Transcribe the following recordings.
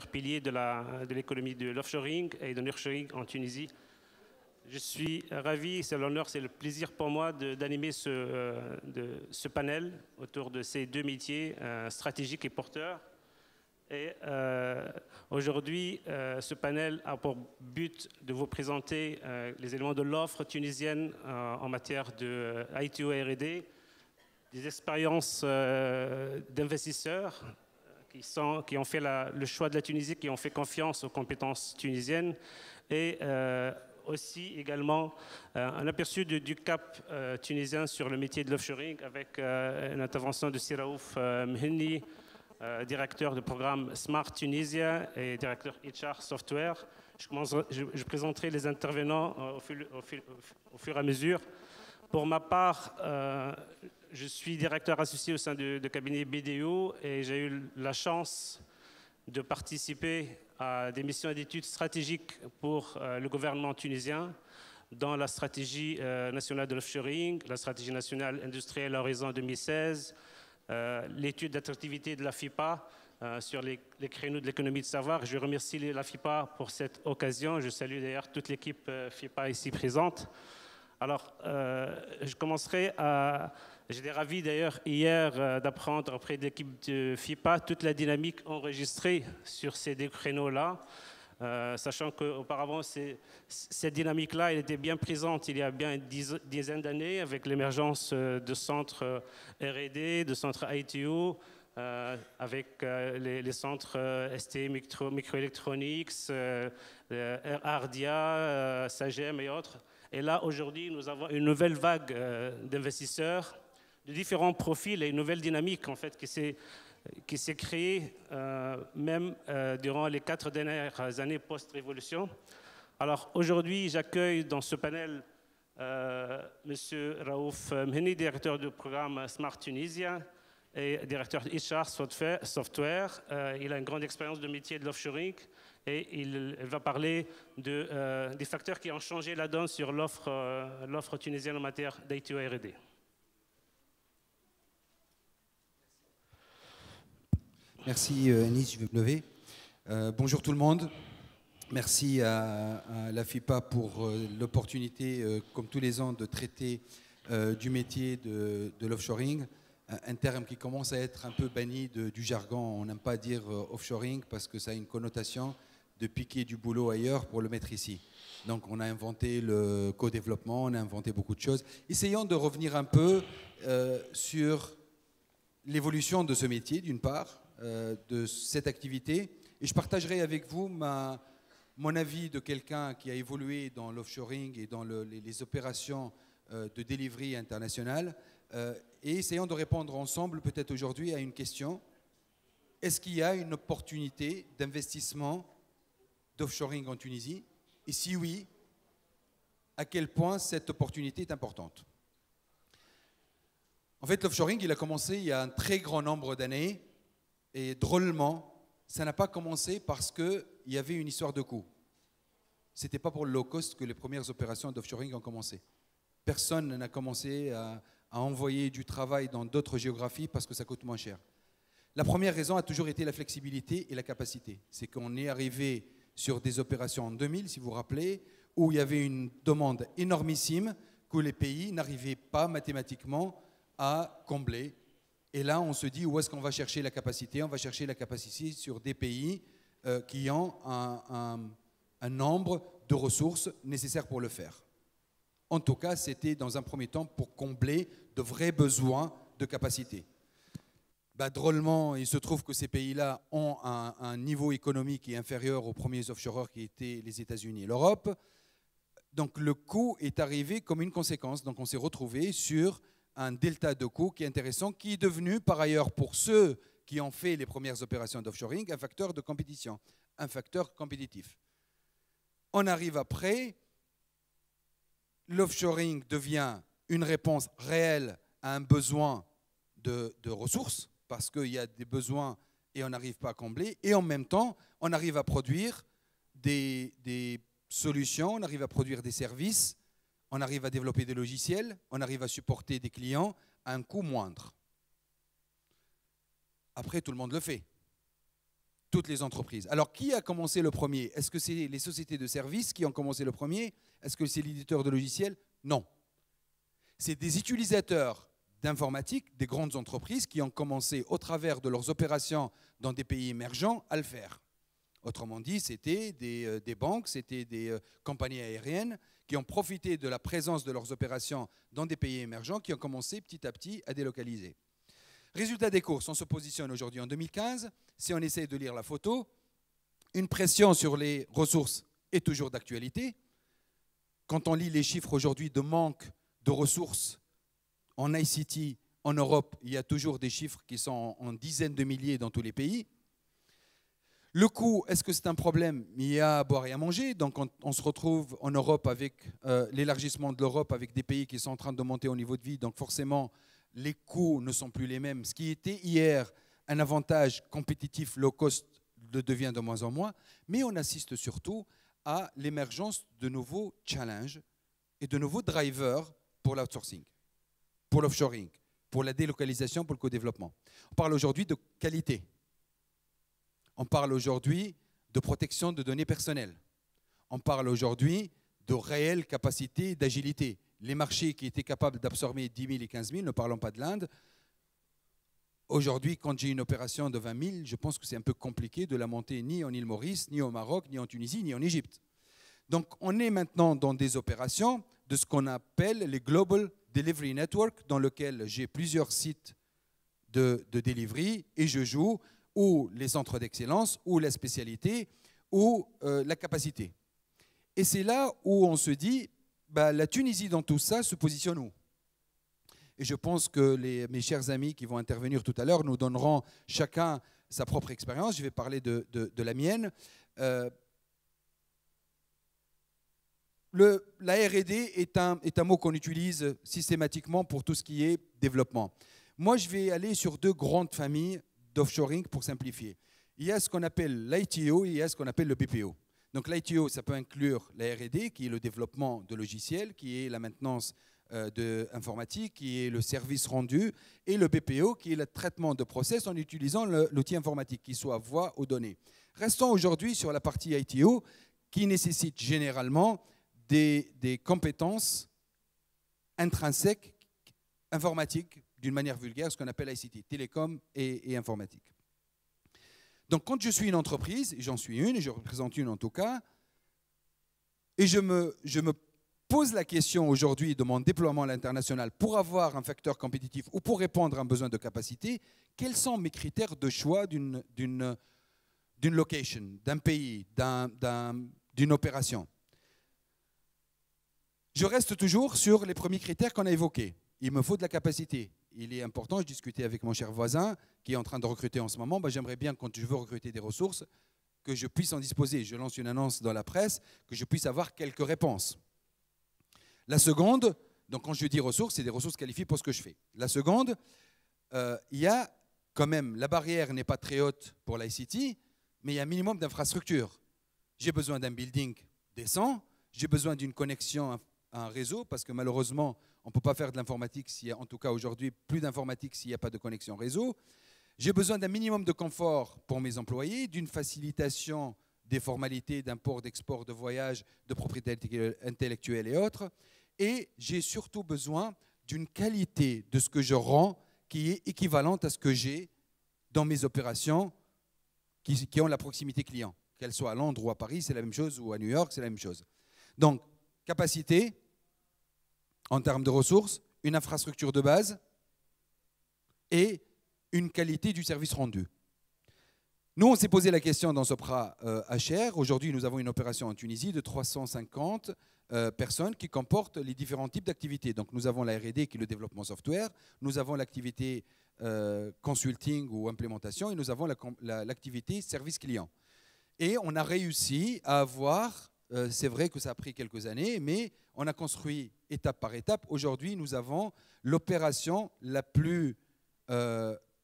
pilier de l'économie de l'offshoring et de nearshoring en Tunisie. Je suis ravi, c'est l'honneur, c'est le plaisir pour moi d'animer ce panel autour de ces deux métiers stratégiques et porteurs. Et aujourd'hui, ce panel a pour but de vous présenter les éléments de l'offre tunisienne en matière de ITO et R&D, des expériences d'investisseurs qui ont fait le choix de la Tunisie, qui ont fait confiance aux compétences tunisiennes, et aussi également un aperçu du cap tunisien sur le métier de l'offshoring avec une intervention de Siraouf Mhenni, directeur du programme Smart Tunisia et directeur HR Software. Je présenterai les intervenants au fur et à mesure. Pour ma part, je suis directeur associé au sein du cabinet BDO et j'ai eu la chance de participer à des missions d'études stratégiques pour le gouvernement tunisien dans la stratégie nationale de l'offshoring, la stratégie nationale industrielle à horizon 2016, l'étude d'attractivité de la FIPA sur les créneaux de l'économie de savoir. Je remercie la FIPA pour cette occasion. Je salue d'ailleurs toute l'équipe FIPA ici présente. Alors, je commencerai à... J'étais ravi d'ailleurs hier d'apprendre auprès de l'équipe de FIPA toute la dynamique enregistrée sur ces deux créneaux-là, sachant qu'auparavant, cette dynamique-là, elle était bien présente il y a bien une dizaine d'années avec l'émergence de centres R&D, de centres ITO, avec les centres ST Microelectronics, Ardia, Sagem et autres. Et là, aujourd'hui, nous avons une nouvelle vague d'investisseurs de différents profils et une nouvelle dynamique, en fait, qui s'est créée même durant les 4 dernières années post-révolution. Alors, aujourd'hui, j'accueille dans ce panel M. Raouf Mhenni, directeur du programme Smart Tunisia et directeur de HR Software. Il a une grande expérience de métier de l'offshoring. Et il va parler des facteurs qui ont changé la donne sur l'offre tunisienne en matière d'ITO et R&D. Merci Nice, je vais me lever. Bonjour tout le monde. Merci à la FIPA pour l'opportunité, comme tous les ans, de traiter du métier de l'offshoring. Un terme qui commence à être un peu banni du jargon. On n'aime pas dire offshoring parce que ça a une connotation de piquer du boulot ailleurs pour le mettre ici. Donc on a inventé le co-développement, on a inventé beaucoup de choses. Essayons de revenir un peu sur l'évolution de ce métier, d'une part, de cette activité. Et je partagerai avec vous mon avis de quelqu'un qui a évolué dans l'offshoring et dans les opérations de delivery internationale. Et essayons de répondre ensemble, peut-être aujourd'hui, à une question. Est-ce qu'il y a une opportunité d'investissement d'offshoring en Tunisie? Et si oui, à quel point cette opportunité est importante? En fait, l'offshoring, il a commencé il y a un très grand nombre d'années. Et drôlement, ça n'a pas commencé parce qu'il y avait une histoire de coût. Ce n'était pas pour le low cost que les premières opérations d'offshoring ont commencé. Personne n'a commencé à envoyer du travail dans d'autres géographies parce que ça coûte moins cher. La première raison a toujours été la flexibilité et la capacité. C'est qu'on est arrivé sur des opérations en 2000, si vous vous rappelez, où il y avait une demande énormissime que les pays n'arrivaient pas mathématiquement à combler. Et là, on se dit, où est-ce qu'on va chercher la capacité? On va chercher la capacité sur des pays qui ont un nombre de ressources nécessaires pour le faire. En tout cas, c'était dans un premier temps pour combler de vrais besoins de capacité. Drôlement, il se trouve que ces pays-là ont un niveau économique qui est inférieur aux premiers offshoreurs qui étaient les États-Unis et l'Europe. Donc le coût est arrivé comme une conséquence. Donc on s'est retrouvé sur un delta de coût qui est intéressant, qui est devenu par ailleurs pour ceux qui ont fait les premières opérations d'offshoring un facteur de compétition, un facteur compétitif. On arrive après, l'offshoring devient une réponse réelle à un besoin de ressources, parce qu'il y a des besoins et on n'arrive pas à combler, et en même temps, on arrive à produire des solutions, on arrive à produire des services, on arrive à développer des logiciels, on arrive à supporter des clients à un coût moindre. Après, tout le monde le fait. toutes les entreprises. Alors, qui a commencé le premier? Est-ce que c'est les sociétés de services qui ont commencé le premier? Est-ce que c'est l'éditeur de logiciels? Non. C'est des utilisateurs d'informatique, des grandes entreprises qui ont commencé au travers de leurs opérations dans des pays émergents à le faire. Autrement dit, c'était des banques, c'était des compagnies aériennes qui ont profité de la présence de leurs opérations dans des pays émergents qui ont commencé petit à petit à délocaliser. Résultat des courses, on se positionne aujourd'hui en 2015. Si on essaie de lire la photo, une pression sur les ressources est toujours d'actualité. Quand on lit les chiffres aujourd'hui de manque de ressources en ICT en Europe, il y a toujours des chiffres qui sont en dizaines de milliers dans tous les pays. Le coût, est-ce que c'est un problème? Il y a à boire et à manger. Donc on se retrouve en Europe avec l'élargissement de l'Europe, avec des pays qui sont en train de monter au niveau de vie. Donc forcément, les coûts ne sont plus les mêmes. Ce qui était hier un avantage compétitif low cost le devient de moins en moins. Mais on assiste surtout à l'émergence de nouveaux challenges et de nouveaux drivers pour l'outsourcing, pour l'offshoring, pour la délocalisation, pour le co-développement. On parle aujourd'hui de qualité. On parle aujourd'hui de protection de données personnelles. On parle aujourd'hui de réelle capacité d'agilité. Les marchés qui étaient capables d'absorber 10 000 et 15 000, ne parlons pas de l'Inde. Aujourd'hui, quand j'ai une opération de 20 000, je pense que c'est un peu compliqué de la monter ni en île Maurice, ni au Maroc, ni en Tunisie, ni en Égypte. Donc, on est maintenant dans des opérations de ce qu'on appelle les Global Delivery Network, dans lequel j'ai plusieurs sites de delivery et je joue ou les centres d'excellence, ou la spécialité, ou la capacité. Et c'est là où on se dit, la Tunisie dans tout ça se positionne où? Et je pense que mes chers amis qui vont intervenir tout à l'heure nous donneront chacun sa propre expérience. Je vais parler de la mienne. La R&D est un mot qu'on utilise systématiquement pour tout ce qui est développement. Moi, je vais aller sur deux grandes familles d'offshoring pour simplifier. Il y a ce qu'on appelle l'ITO et il y a ce qu'on appelle le BPO. Donc l'ITO, ça peut inclure la R&D, qui est le développement de logiciels, qui est la maintenance informatique, qui est le service rendu, et le BPO, qui est le traitement de process en utilisant l'outil informatique, qui soit voix ou données. Restons aujourd'hui sur la partie ITO, qui nécessite généralement des compétences intrinsèques informatiques, d'une manière vulgaire, ce qu'on appelle ICT, télécom et informatique. Donc, quand je suis une entreprise, et j'en suis une, et je représente une en tout cas, et je me pose la question aujourd'hui de mon déploiement à l'international pour avoir un facteur compétitif ou pour répondre à un besoin de capacité, quels sont mes critères de choix d'une location, d'un pays, d'une opération? Je reste toujours sur les premiers critères qu'on a évoqués. Il me faut de la capacité. Il est important, je discutais avec mon cher voisin qui est en train de recruter en ce moment, j'aimerais bien quand je veux recruter des ressources, que je puisse en disposer. Je lance une annonce dans la presse, que je puisse avoir quelques réponses. La seconde, donc quand je dis ressources, c'est des ressources qualifiées pour ce que je fais. La seconde, il y a quand même, la barrière n'est pas très haute pour l'ICT, mais il y a un minimum d'infrastructure. J'ai besoin d'un building décent, j'ai besoin d'une connexion à un réseau, parce que malheureusement, on ne peut pas faire de l'informatique, en tout cas aujourd'hui, plus d'informatique s'il n'y a pas de connexion réseau. J'ai besoin d'un minimum de confort pour mes employés, d'une facilitation des formalités d'import, d'export, de voyage, de propriété intellectuelle et autres. Et j'ai surtout besoin d'une qualité de ce que je rends qui est équivalente à ce que j'ai dans mes opérations qui ont la proximité client. Qu'elles soient à Londres ou à Paris, c'est la même chose, ou à New York, c'est la même chose. Donc, capacité en termes de ressources, une infrastructure de base et une qualité du service rendu. Nous, on s'est posé la question dans Sopra HR. Aujourd'hui, nous avons une opération en Tunisie de 350 personnes qui comportent les différents types d'activités. Donc, nous avons la R&D qui est le développement software, nous avons l'activité consulting ou implémentation et nous avons l'activité service client. Et on a réussi à avoir, c'est vrai que ça a pris quelques années, mais on a construit étape par étape. Aujourd'hui, nous avons l'opération la plus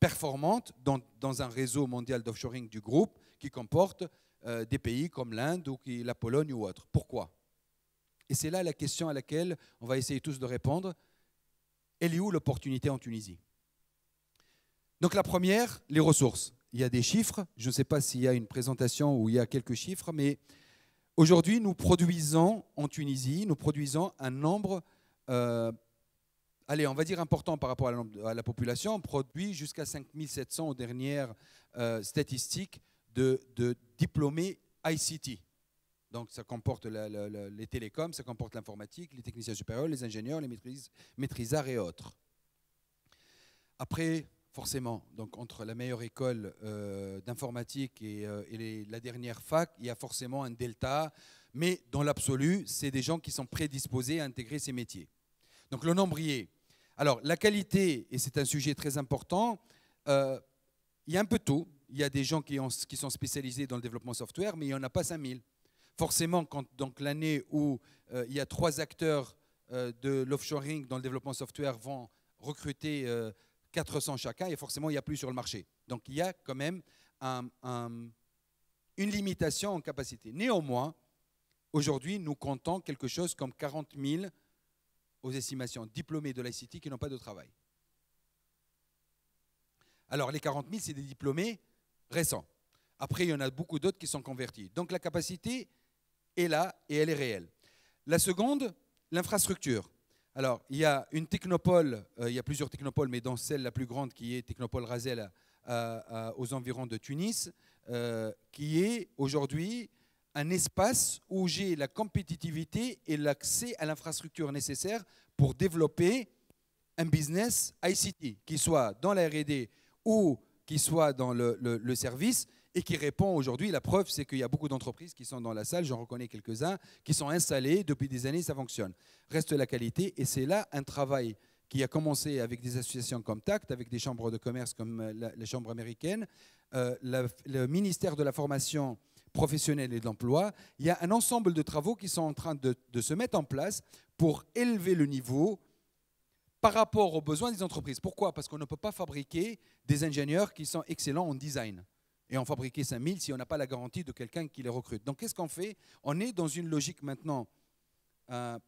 performante dans un réseau mondial d'offshoring du groupe qui comporte des pays comme l'Inde ou la Pologne ou autre. Pourquoi? Et c'est là la question à laquelle on va essayer tous de répondre. Elle est où l'opportunité en Tunisie? Donc la première, les ressources. il y a des chiffres. Je ne sais pas s'il y a une présentation où il y a quelques chiffres, mais aujourd'hui, nous produisons en Tunisie, nous produisons un nombre, allez, on va dire important par rapport à la population. On produit jusqu'à 5700 aux dernières statistiques de diplômés ICT. Donc, ça comporte les télécoms, ça comporte l'informatique, les techniciens supérieurs, les ingénieurs, les maîtrisards et autres. Après, forcément, donc, entre la meilleure école d'informatique et la dernière fac, il y a forcément un delta, mais dans l'absolu, c'est des gens qui sont prédisposés à intégrer ces métiers. Donc, le nombrier. Alors, la qualité, et c'est un sujet très important, il y a un peu de tout. Il y a des gens qui sont spécialisés dans le développement software, mais il n'y en a pas 5000. Forcément, donc l'année où il y a 3 acteurs de l'offshoring dans le développement software vont recruter 400 chacun, et forcément, il n'y a plus sur le marché. Donc, il y a quand même une limitation en capacité. Néanmoins, aujourd'hui, nous comptons quelque chose comme 40 000 aux estimations diplômés de l'ICT qui n'ont pas de travail. Alors, les 40 000, c'est des diplômés récents. Après, il y en a beaucoup d'autres qui sont convertis. Donc, la capacité est là et elle est réelle. La seconde, l'infrastructure. Alors, il y a une technopole, il y a plusieurs technopoles, mais dans celle la plus grande qui est Technopole Rasel aux environs de Tunis, qui est aujourd'hui un espace où j'ai la compétitivité et l'accès à l'infrastructure nécessaire pour développer un business ICT, qui soit dans la R&D ou qui soit dans le service, et qui répond aujourd'hui. La preuve, c'est qu'il y a beaucoup d'entreprises qui sont dans la salle, j'en reconnais quelques-uns, qui sont installées depuis des années, ça fonctionne. Reste la qualité, et c'est là un travail qui a commencé avec des associations comme TACT, avec des chambres de commerce comme la Chambre américaine, le ministère de la formation professionnelle et de l'emploi. Il y a un ensemble de travaux qui sont en train de se mettre en place pour élever le niveau par rapport aux besoins des entreprises. Pourquoi? Parce qu'on ne peut pas fabriquer des ingénieurs qui sont excellents en design et en fabriquer 5000 si on n'a pas la garantie de quelqu'un qui les recrute. Donc, qu'est-ce qu'on fait? On est dans une logique maintenant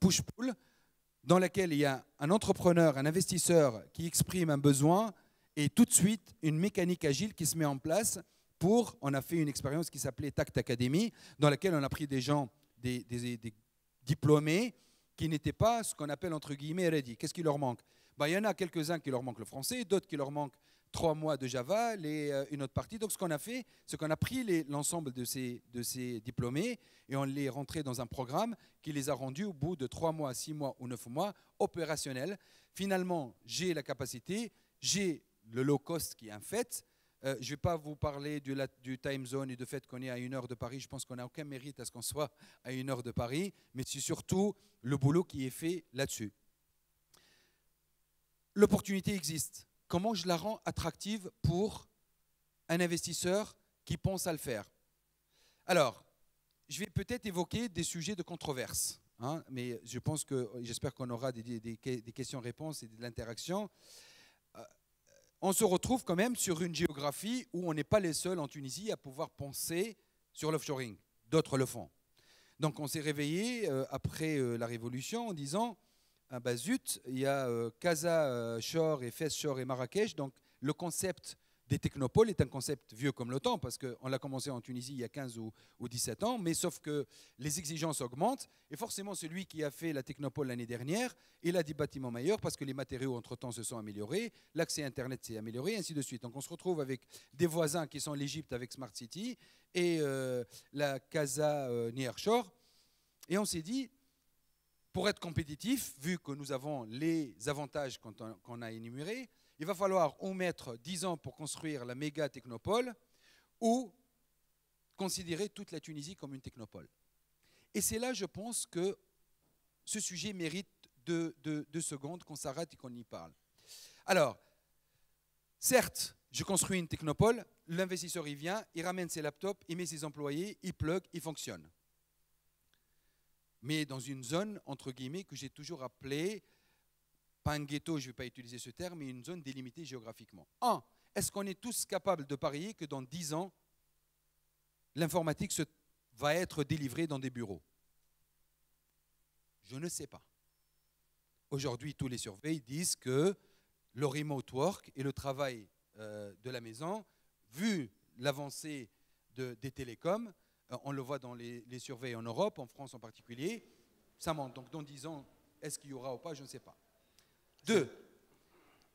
push-pull, dans laquelle il y a un entrepreneur, un investisseur qui exprime un besoin et tout de suite une mécanique agile qui se met en place pour, on a fait une expérience qui s'appelait TACT Academy, dans laquelle on a pris des gens, des diplômés qui n'étaient pas ce qu'on appelle entre guillemets ready. Qu'est-ce qui leur manque? Il y en a quelques-uns qui leur manquent le français, d'autres qui leur manquent 3 mois de Java, une autre partie. Donc ce qu'on a fait, c'est qu'on a pris l'ensemble de ces diplômés et on les rentrés dans un programme qui les a rendus au bout de 3 mois, 6 mois ou 9 mois opérationnels. Finalement, j'ai la capacité, j'ai le low cost qui est un fait. Je ne vais pas vous parler du time zone et du fait qu'on est à 1 heure de Paris. Je pense qu'on n'a aucun mérite à ce qu'on soit à 1 heure de Paris, mais c'est surtout le boulot qui est fait là-dessus. L'opportunité existe. Comment je la rends attractive pour un investisseur qui pense à le faire? Alors, je vais peut-être évoquer des sujets de controverse, mais j'espère qu'on aura des questions-réponses et de l'interaction. On se retrouve quand même sur une géographie où on n'est pas les seuls en Tunisie à pouvoir penser sur l'offshoring. D'autres le font. Donc on s'est réveillé après la Révolution en disant zut, il y a Casa Shore et Fès Shore et Marrakech. Donc le concept des technopoles est un concept vieux comme le temps, parce qu'on l'a commencé en Tunisie il y a 15 ou 17 ans, mais sauf que les exigences augmentent, et forcément celui qui a fait la technopole l'année dernière, il a des bâtiments meilleurs, parce que les matériaux entre-temps se sont améliorés, l'accès Internet s'est amélioré, et ainsi de suite. Donc on se retrouve avec des voisins qui sont l'Égypte avec Smart City, et la Casa Nearshore, et on s'est dit, pour être compétitif, vu que nous avons les avantages qu'on a énumérés, il va falloir ou mettre 10 ans pour construire la méga technopole ou considérer toute la Tunisie comme une technopole. Et c'est là, je pense, que ce sujet mérite 2 secondes qu'on s'arrête et qu'on y parle. Alors, certes, je construis une technopole, l'investisseur il vient, il ramène ses laptops, il met ses employés, il plug, il fonctionne. Mais dans une zone, entre guillemets, que j'ai toujours appelée, pas un ghetto, je ne vais pas utiliser ce terme, mais une zone délimitée géographiquement. Est-ce qu'on est tous capables de parier que dans 10 ans, l'informatique va être délivrée dans des bureaux? Je ne sais pas. Aujourd'hui, tous les surveys disent que le remote work et le travail de la maison vu l'avancée des télécoms, on le voit dans les surveys en Europe, en France en particulier, ça monte. Donc dans 10 ans, est-ce qu'il y aura ou pas, je ne sais pas. 2.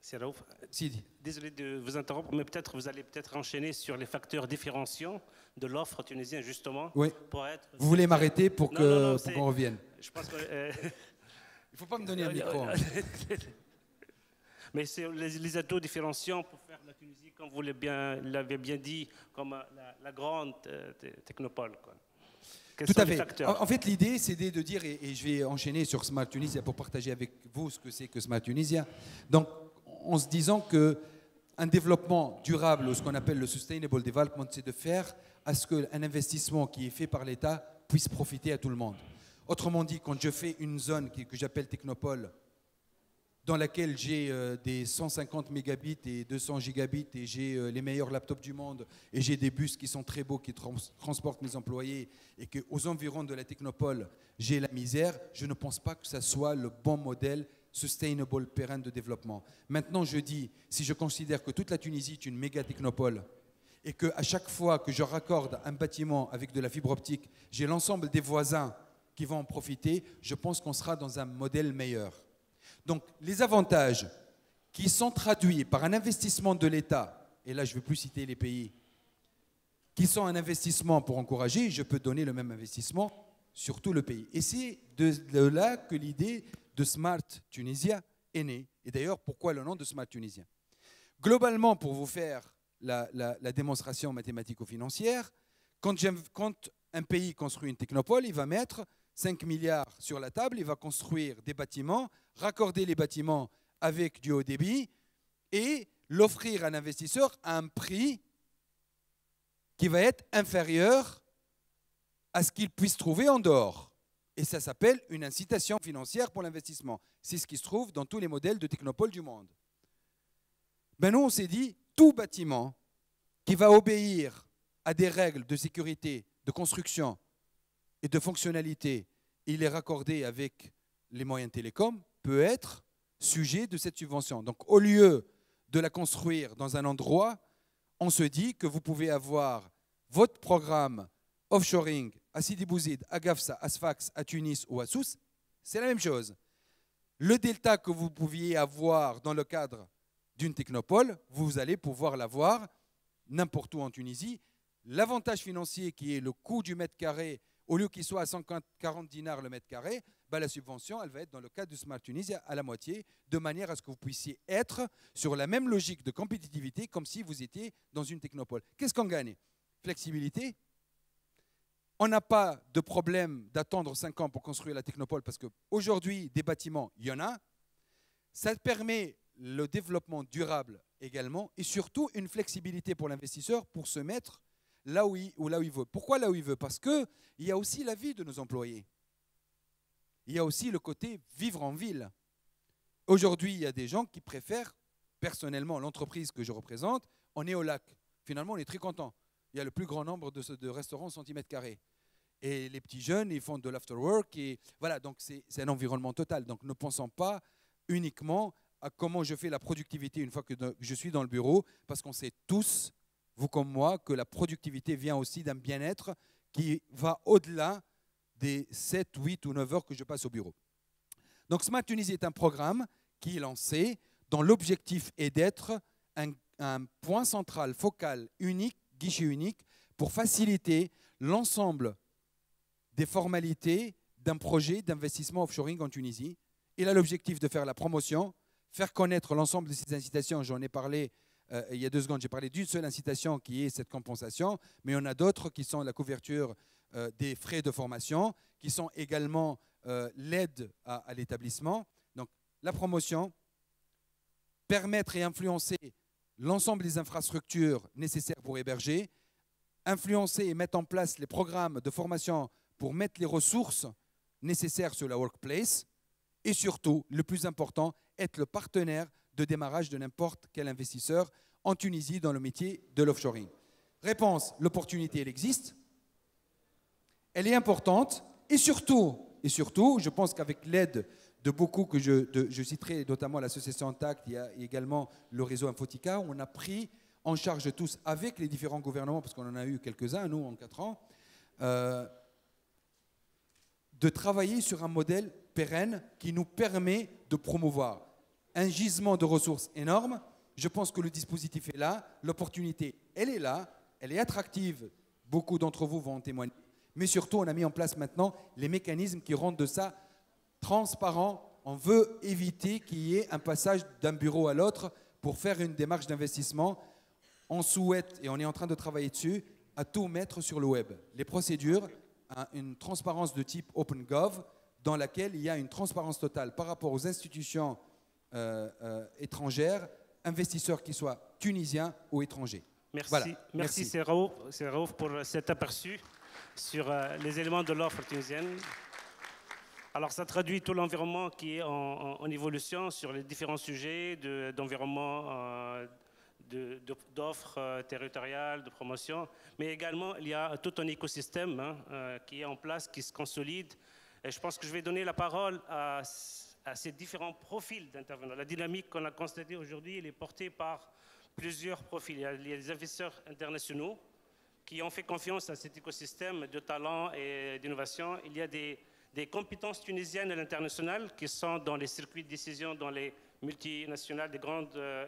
C'est Raouf. Sidi. Désolé de vous interrompre, mais peut-être vous allez peut-être enchaîner sur les facteurs différenciants de l'offre tunisienne, justement. Oui. Pour être... Vous voulez m'arrêter pour qu'on revienne? Je pense que... Il ne faut pas me donner un micro. Hein. Mais c'est les atouts différenciants pour faire la Tunisie, comme vous l'avez bien dit, comme la grande technopole, quoi. Tout à fait. En fait, l'idée, c'est de dire, et je vais enchaîner sur Smart Tunisia pour partager avec vous ce que c'est que Smart Tunisia. Donc, en se disant qu'un développement durable, ou ce qu'on appelle le Sustainable Development, c'est de faire à ce qu'un investissement qui est fait par l'État puisse profiter à tout le monde. Autrement dit, quand je fais une zone que j'appelle Technopole, dans laquelle j'ai des 150 mégabits et 200 gigabits et j'ai les meilleurs laptops du monde et j'ai des bus qui sont très beaux qui transportent mes employés et qu'aux environs de la Technopole, j'ai la misère, je ne pense pas que ça soit le bon modèle sustainable, pérenne de développement. Maintenant, je dis, si je considère que toute la Tunisie est une méga Technopole et qu'à chaque fois que je raccorde un bâtiment avec de la fibre optique, j'ai l'ensemble des voisins qui vont en profiter, je pense qu'on sera dans un modèle meilleur. Donc, les avantages qui sont traduits par un investissement de l'État, et là je ne vais plus citer les pays, qui sont un investissement pour encourager, je peux donner le même investissement sur tout le pays. Et c'est de là que l'idée de Smart Tunisia est née. Et d'ailleurs, pourquoi le nom de Smart Tunisia? Globalement, pour vous faire la démonstration mathématico-financière, quand un pays construit une technopole, il va mettre 5 milliards sur la table, il va construire des bâtiments, raccorder les bâtiments avec du haut débit et l'offrir à un investisseur à un prix qui va être inférieur à ce qu'il puisse trouver en dehors. Et ça s'appelle une incitation financière pour l'investissement. C'est ce qui se trouve dans tous les modèles de technopole du monde. Ben nous, on s'est dit, tout bâtiment qui va obéir à des règles de sécurité, de construction, et de fonctionnalité, il est raccordé avec les moyens télécoms, peut être sujet de cette subvention. Donc, au lieu de la construire dans un endroit, on se dit que vous pouvez avoir votre programme offshoring à Sidi Bouzid, à Gafsa, à Sfax, à Tunis ou à Sousse, c'est la même chose. Le delta que vous pouviez avoir dans le cadre d'une technopole, vous allez pouvoir l'avoir n'importe où en Tunisie. L'avantage financier qui est le coût du mètre carré, au lieu qu'il soit à 140 dinars le mètre carré, ben la subvention, elle va être dans le cadre du Smart Tunisia à la moitié, de manière à ce que vous puissiez être sur la même logique de compétitivité comme si vous étiez dans une technopole. Qu'est-ce qu'on gagne? Flexibilité. On n'a pas de problème d'attendre 5 ans pour construire la technopole parce qu'aujourd'hui, des bâtiments, il y en a. Ça permet le développement durable également et surtout une flexibilité pour l'investisseur pour se mettre là où il veut. Pourquoi là où il veut? Parce qu'il y a aussi la vie de nos employés. Il y a aussi le côté vivre en ville. Aujourd'hui, il y a des gens qui préfèrent, personnellement, l'entreprise que je représente, on est au lac. Finalement, on est très content. Il y a le plus grand nombre de restaurants centimètres carrés. Et les petits jeunes, ils font de l'afterwork. Et voilà, donc c'est un environnement total. Donc ne pensons pas uniquement à comment je fais la productivité une fois que je suis dans le bureau, parce qu'on sait tous, vous comme moi, que la productivité vient aussi d'un bien-être qui va au-delà des 7, 8 ou 9 heures que je passe au bureau. Donc Smart Tunisie est un programme qui est lancé dont l'objectif est d'être un point central, focal, unique, guichet unique, pour faciliter l'ensemble des formalités d'un projet d'investissement offshoring en Tunisie. Il a l'objectif de faire la promotion, faire connaître l'ensemble de ces incitations. J'en ai parlé il y a 2 secondes, j'ai parlé d'une seule incitation qui est cette compensation, mais on a d'autres qui sont la couverture des frais de formation, qui sont également l'aide à l'établissement. Donc la promotion, permettre et influencer l'ensemble des infrastructures nécessaires pour héberger, influencer et mettre en place les programmes de formation pour mettre les ressources nécessaires sur la workplace, et surtout, le plus important, être le partenaire de démarrage de n'importe quel investisseur en Tunisie dans le métier de l'offshoring. Réponse, l'opportunité, elle existe, elle est importante, et surtout, je pense qu'avec l'aide de beaucoup que je citerai, notamment l'association Intact, il y a également le réseau Infotica, on a pris en charge tous avec les différents gouvernements, parce qu'on en a eu quelques-uns, nous, en 4 ans, de travailler sur un modèle pérenne qui nous permet de promouvoir un gisement de ressources énorme. Je pense que le dispositif est là, l'opportunité, elle est là, elle est attractive, beaucoup d'entre vous vont en témoigner, mais surtout, on a mis en place maintenant les mécanismes qui rendent de ça transparent. On veut éviter qu'il y ait un passage d'un bureau à l'autre pour faire une démarche d'investissement. On souhaite, et on est en train de travailler dessus, à tout mettre sur le web. Les procédures, une transparence de type OpenGov, dans laquelle il y a une transparence totale par rapport aux institutions étrangères, investisseurs qui soient tunisiens ou étrangers. Merci, voilà. merci. C'est Raouf pour cet aperçu sur les éléments de l'offre tunisienne. Alors ça traduit tout l'environnement qui est en évolution sur les différents sujets d'environnement, d'offres territoriales, de promotion, mais également il y a tout un écosystème qui est en place, qui se consolide. Et je pense que je vais donner la parole à ces différents profils d'intervenants. La dynamique qu'on a constatée aujourd'hui, elle est portée par plusieurs profils. Il y a des investisseurs internationaux qui ont fait confiance à cet écosystème de talent et d'innovation. Il y a des compétences tunisiennes à l'international qui sont dans les circuits de décision, dans les multinationales,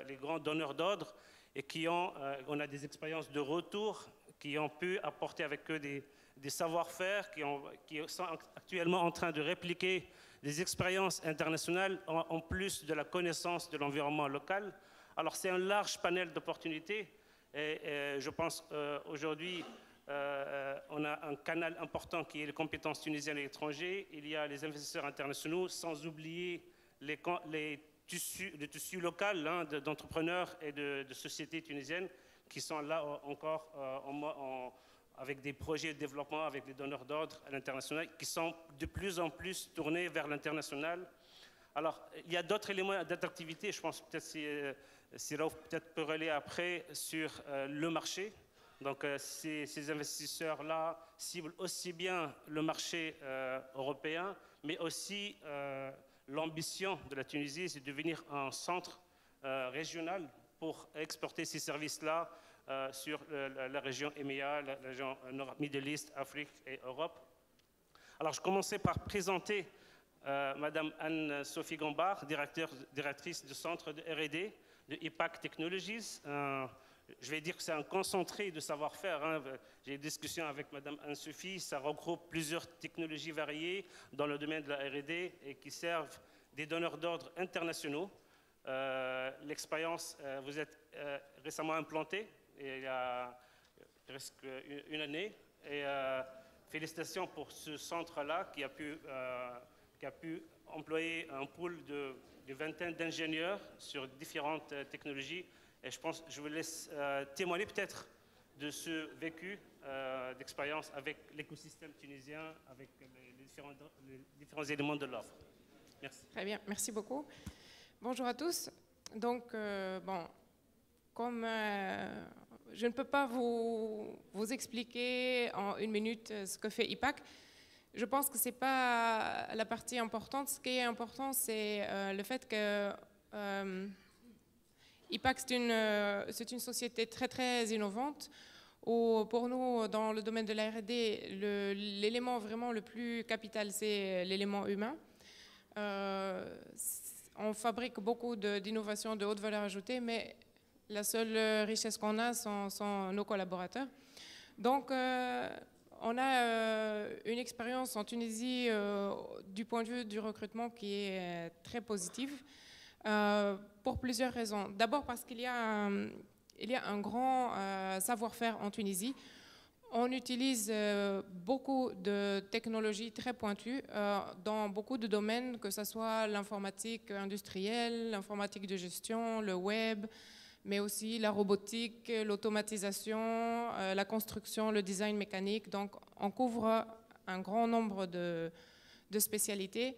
les grands donneurs d'ordre, et on a des expériences de retour qui ont pu apporter avec eux des savoir-faire qui sont actuellement en train de répliquer des expériences internationales en plus de la connaissance de l'environnement local. Alors c'est un large panel d'opportunités et je pense aujourd'hui on a un canal important qui est les compétences tunisiennes et étrangères. Il y a les investisseurs internationaux, sans oublier le tissu local d'entrepreneurs et de sociétés tunisiennes qui sont là encore avec des projets de développement, avec des donneurs d'ordre à l'international, qui sont de plus en plus tournés vers l'international. Alors, il y a d'autres éléments d'attractivité, je pense peut-être si Raouf peut-être peut relayer après sur le marché. Donc, ces investisseurs-là ciblent aussi bien le marché européen, mais aussi l'ambition de la Tunisie, c'est de devenir un centre régional pour exporter ces services-là sur la région EMEA, la région Nord, Middle East, Afrique et Europe. Alors, je commençais par présenter Madame Anne-Sophie Gambard, directrice du centre de R&D de IPAC Technologies. Je vais dire que c'est un concentré de savoir-faire. J'ai eu des discussions avec Madame Anne-Sophie. Ça regroupe plusieurs technologies variées dans le domaine de la R&D et qui servent des donneurs d'ordre internationaux. L'expérience, vous êtes récemment implanté il y a presque une année. Et félicitations pour ce centre-là qui a pu employer un pool de vingtaine d'ingénieurs sur différentes technologies. Et je pense, je vous laisse témoigner peut-être de ce vécu d'expérience avec l'écosystème tunisien, avec les différents éléments de l'offre. Merci. Très bien, merci beaucoup. Bonjour à tous. Donc, comme je ne peux pas vous expliquer en une minute ce que fait IPAC, je pense que ce n'est pas la partie importante. Ce qui est important, c'est le fait que IPAC, c'est une société très, très innovante où, pour nous, dans le domaine de la R&D, l'élément vraiment le plus capital, c'est l'élément humain. On fabrique beaucoup d'innovations de haute valeur ajoutée, mais la seule richesse qu'on a sont nos collaborateurs. Donc, on a une expérience en Tunisie du point de vue du recrutement qui est très positive pour plusieurs raisons. D'abord parce qu'il y a un grand savoir-faire en Tunisie. On utilise beaucoup de technologies très pointues dans beaucoup de domaines, que ce soit l'informatique industrielle, l'informatique de gestion, le web, mais aussi la robotique, l'automatisation, la construction, le design mécanique. Donc, on couvre un grand nombre de spécialités.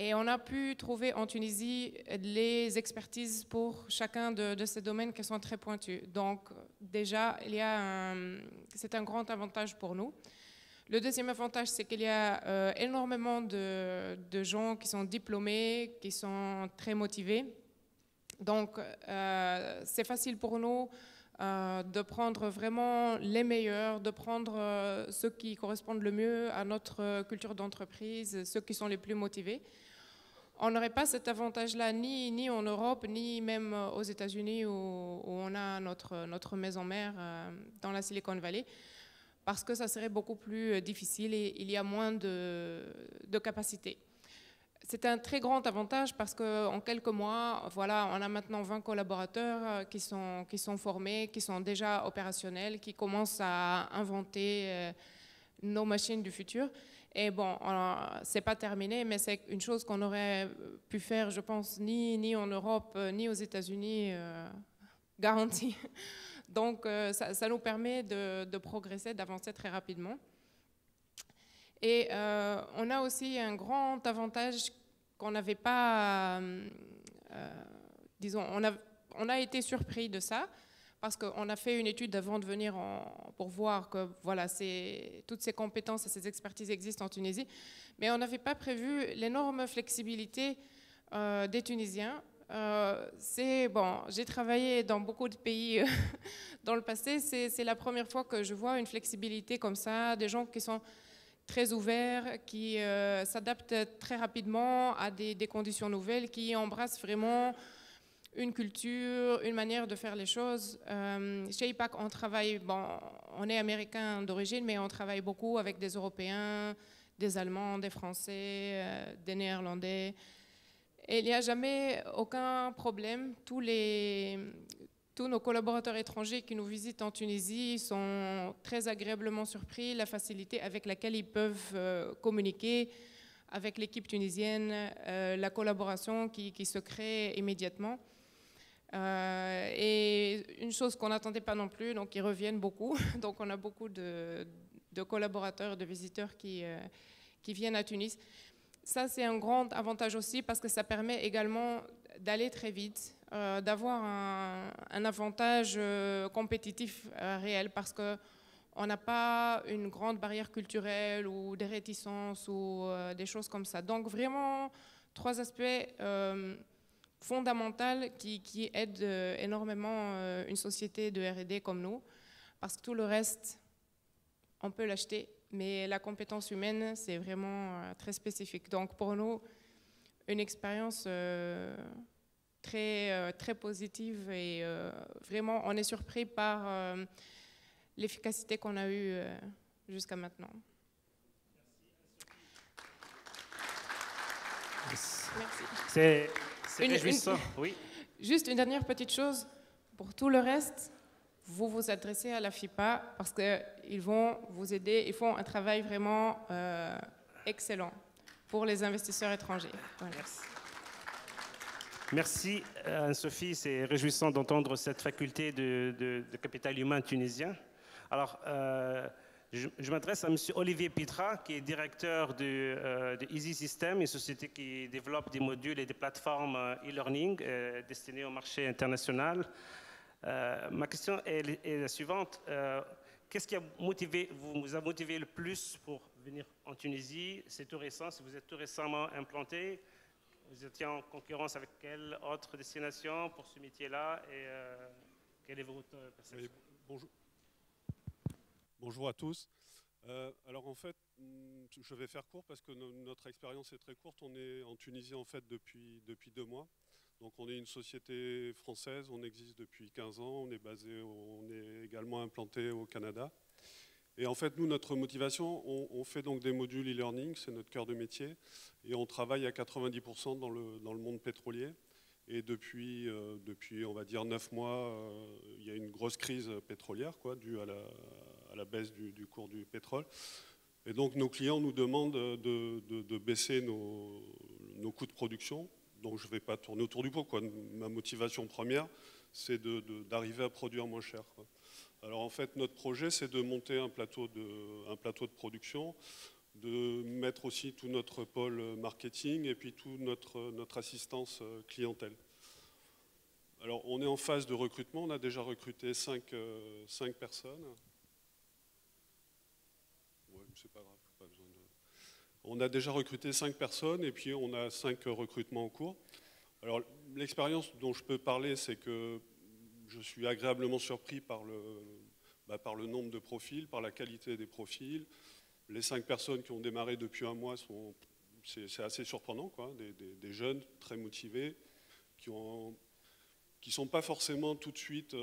Et on a pu trouver en Tunisie les expertises pour chacun de ces domaines qui sont très pointus. Donc, déjà, c'est un grand avantage pour nous. Le deuxième avantage, c'est qu'il y a énormément de gens qui sont diplômés, qui sont très motivés. Donc, c'est facile pour nous de prendre vraiment les meilleurs, de prendre ceux qui correspondent le mieux à notre culture d'entreprise, ceux qui sont les plus motivés. On n'aurait pas cet avantage-là ni en Europe, ni même aux États-Unis où on a notre maison mère dans la Silicon Valley, parce que ça serait beaucoup plus difficile et il y a moins de capacité. C'est un très grand avantage parce qu'en quelques mois, voilà, on a maintenant 20 collaborateurs qui sont formés, qui sont déjà opérationnels, qui commencent à inventer nos machines du futur. Et bon, c'est pas terminé, mais c'est une chose qu'on aurait pu faire, je pense, ni en Europe, ni aux États-Unis, garantie. Donc, ça nous permet de progresser, d'avancer très rapidement. Et on a aussi un grand avantage qu'on n'avait pas, disons, on a été surpris de ça, parce qu'on a fait une étude avant de venir pour voir que voilà, toutes ces compétences et ces expertises existent en Tunisie, mais on n'avait pas prévu l'énorme flexibilité des Tunisiens. Bon, j'ai travaillé dans beaucoup de pays dans le passé, c'est la première fois que je vois une flexibilité comme ça, des gens qui sont très ouverts, qui s'adaptent très rapidement à des conditions nouvelles, qui embrassent vraiment une culture, une manière de faire les choses. Chez IPAC, on travaille, bon, on est américain d'origine, mais on travaille beaucoup avec des Européens, des Allemands, des Français, des Néerlandais. Et il n'y a jamais aucun problème. Tous nos collaborateurs étrangers qui nous visitent en Tunisie sont très agréablement surpris, la facilité avec laquelle ils peuvent communiquer avec l'équipe tunisienne, la collaboration qui se crée immédiatement. Et une chose qu'on n'attendait pas non plus, donc ils reviennent beaucoup. Donc on a beaucoup de collaborateurs, de visiteurs qui viennent à Tunis. Ça, c'est un grand avantage aussi parce que ça permet également d'aller très vite, d'avoir un avantage compétitif réel parce qu'on n'a pas une grande barrière culturelle ou des réticences ou des choses comme ça. Donc vraiment, 3 aspects fondamentaux qui aident énormément une société de R&D comme nous, parce que tout le reste, on peut l'acheter, mais la compétence humaine, c'est vraiment très spécifique. Donc pour nous, une expérience très positive et vraiment, on est surpris par l'efficacité qu'on a eue jusqu'à maintenant. Merci. C'est réjouissant, oui. Juste une dernière petite chose. Pour tout le reste, vous vous adressez à la FIPA parce qu'ils vont vous aider. Ils font un travail vraiment excellent pour les investisseurs étrangers. Voilà. Merci Anne-Sophie, c'est réjouissant d'entendre cette faculté de capital humain tunisien. Alors, je m'adresse à M. Olivier Pitra, qui est directeur de Easy System, une société qui développe des modules et des plateformes e-learning destinées au marché international. Ma question est la suivante. Qu'est-ce qui vous a motivé le plus pour venir en Tunisie? C'est tout récent, si vous êtes tout récemment implanté. Vous étiez en concurrence avec quelle autre destination pour ce métier-là et quelle est votre perception? Oui, bonjour à tous. Alors en fait, je vais faire court parce que notre expérience est très courte. On est en Tunisie en fait depuis 2 mois. Donc on est une société française, on existe depuis 15 ans, on est également implanté au Canada. Et en fait, nous, notre motivation, on fait donc des modules e-learning, c'est notre cœur de métier, et on travaille à 90% dans le monde pétrolier. Et depuis, on va dire, 9 mois, il y a une grosse crise pétrolière, due à la baisse du cours du pétrole. Et donc, nos clients nous demandent de baisser nos coûts de production. Donc, je ne vais pas tourner autour du pot, Ma motivation première, c'est d'arriver à produire moins cher, Alors, en fait, notre projet, c'est de monter un plateau de production, de mettre aussi tout notre pôle marketing et puis toute notre assistance clientèle. Alors, on est en phase de recrutement. On a déjà recruté 5 personnes. Ouais, c'est pas grave, pas besoin de... On a déjà recruté 5 personnes et puis on a 5 recrutements en cours. Alors, l'expérience dont je peux parler, c'est que je suis agréablement surpris par le nombre de profils, par la qualité des profils. Les 5 personnes qui ont démarré depuis un mois, c'est assez surprenant, quoi. Des jeunes très motivés qui ne sont pas forcément tout de suite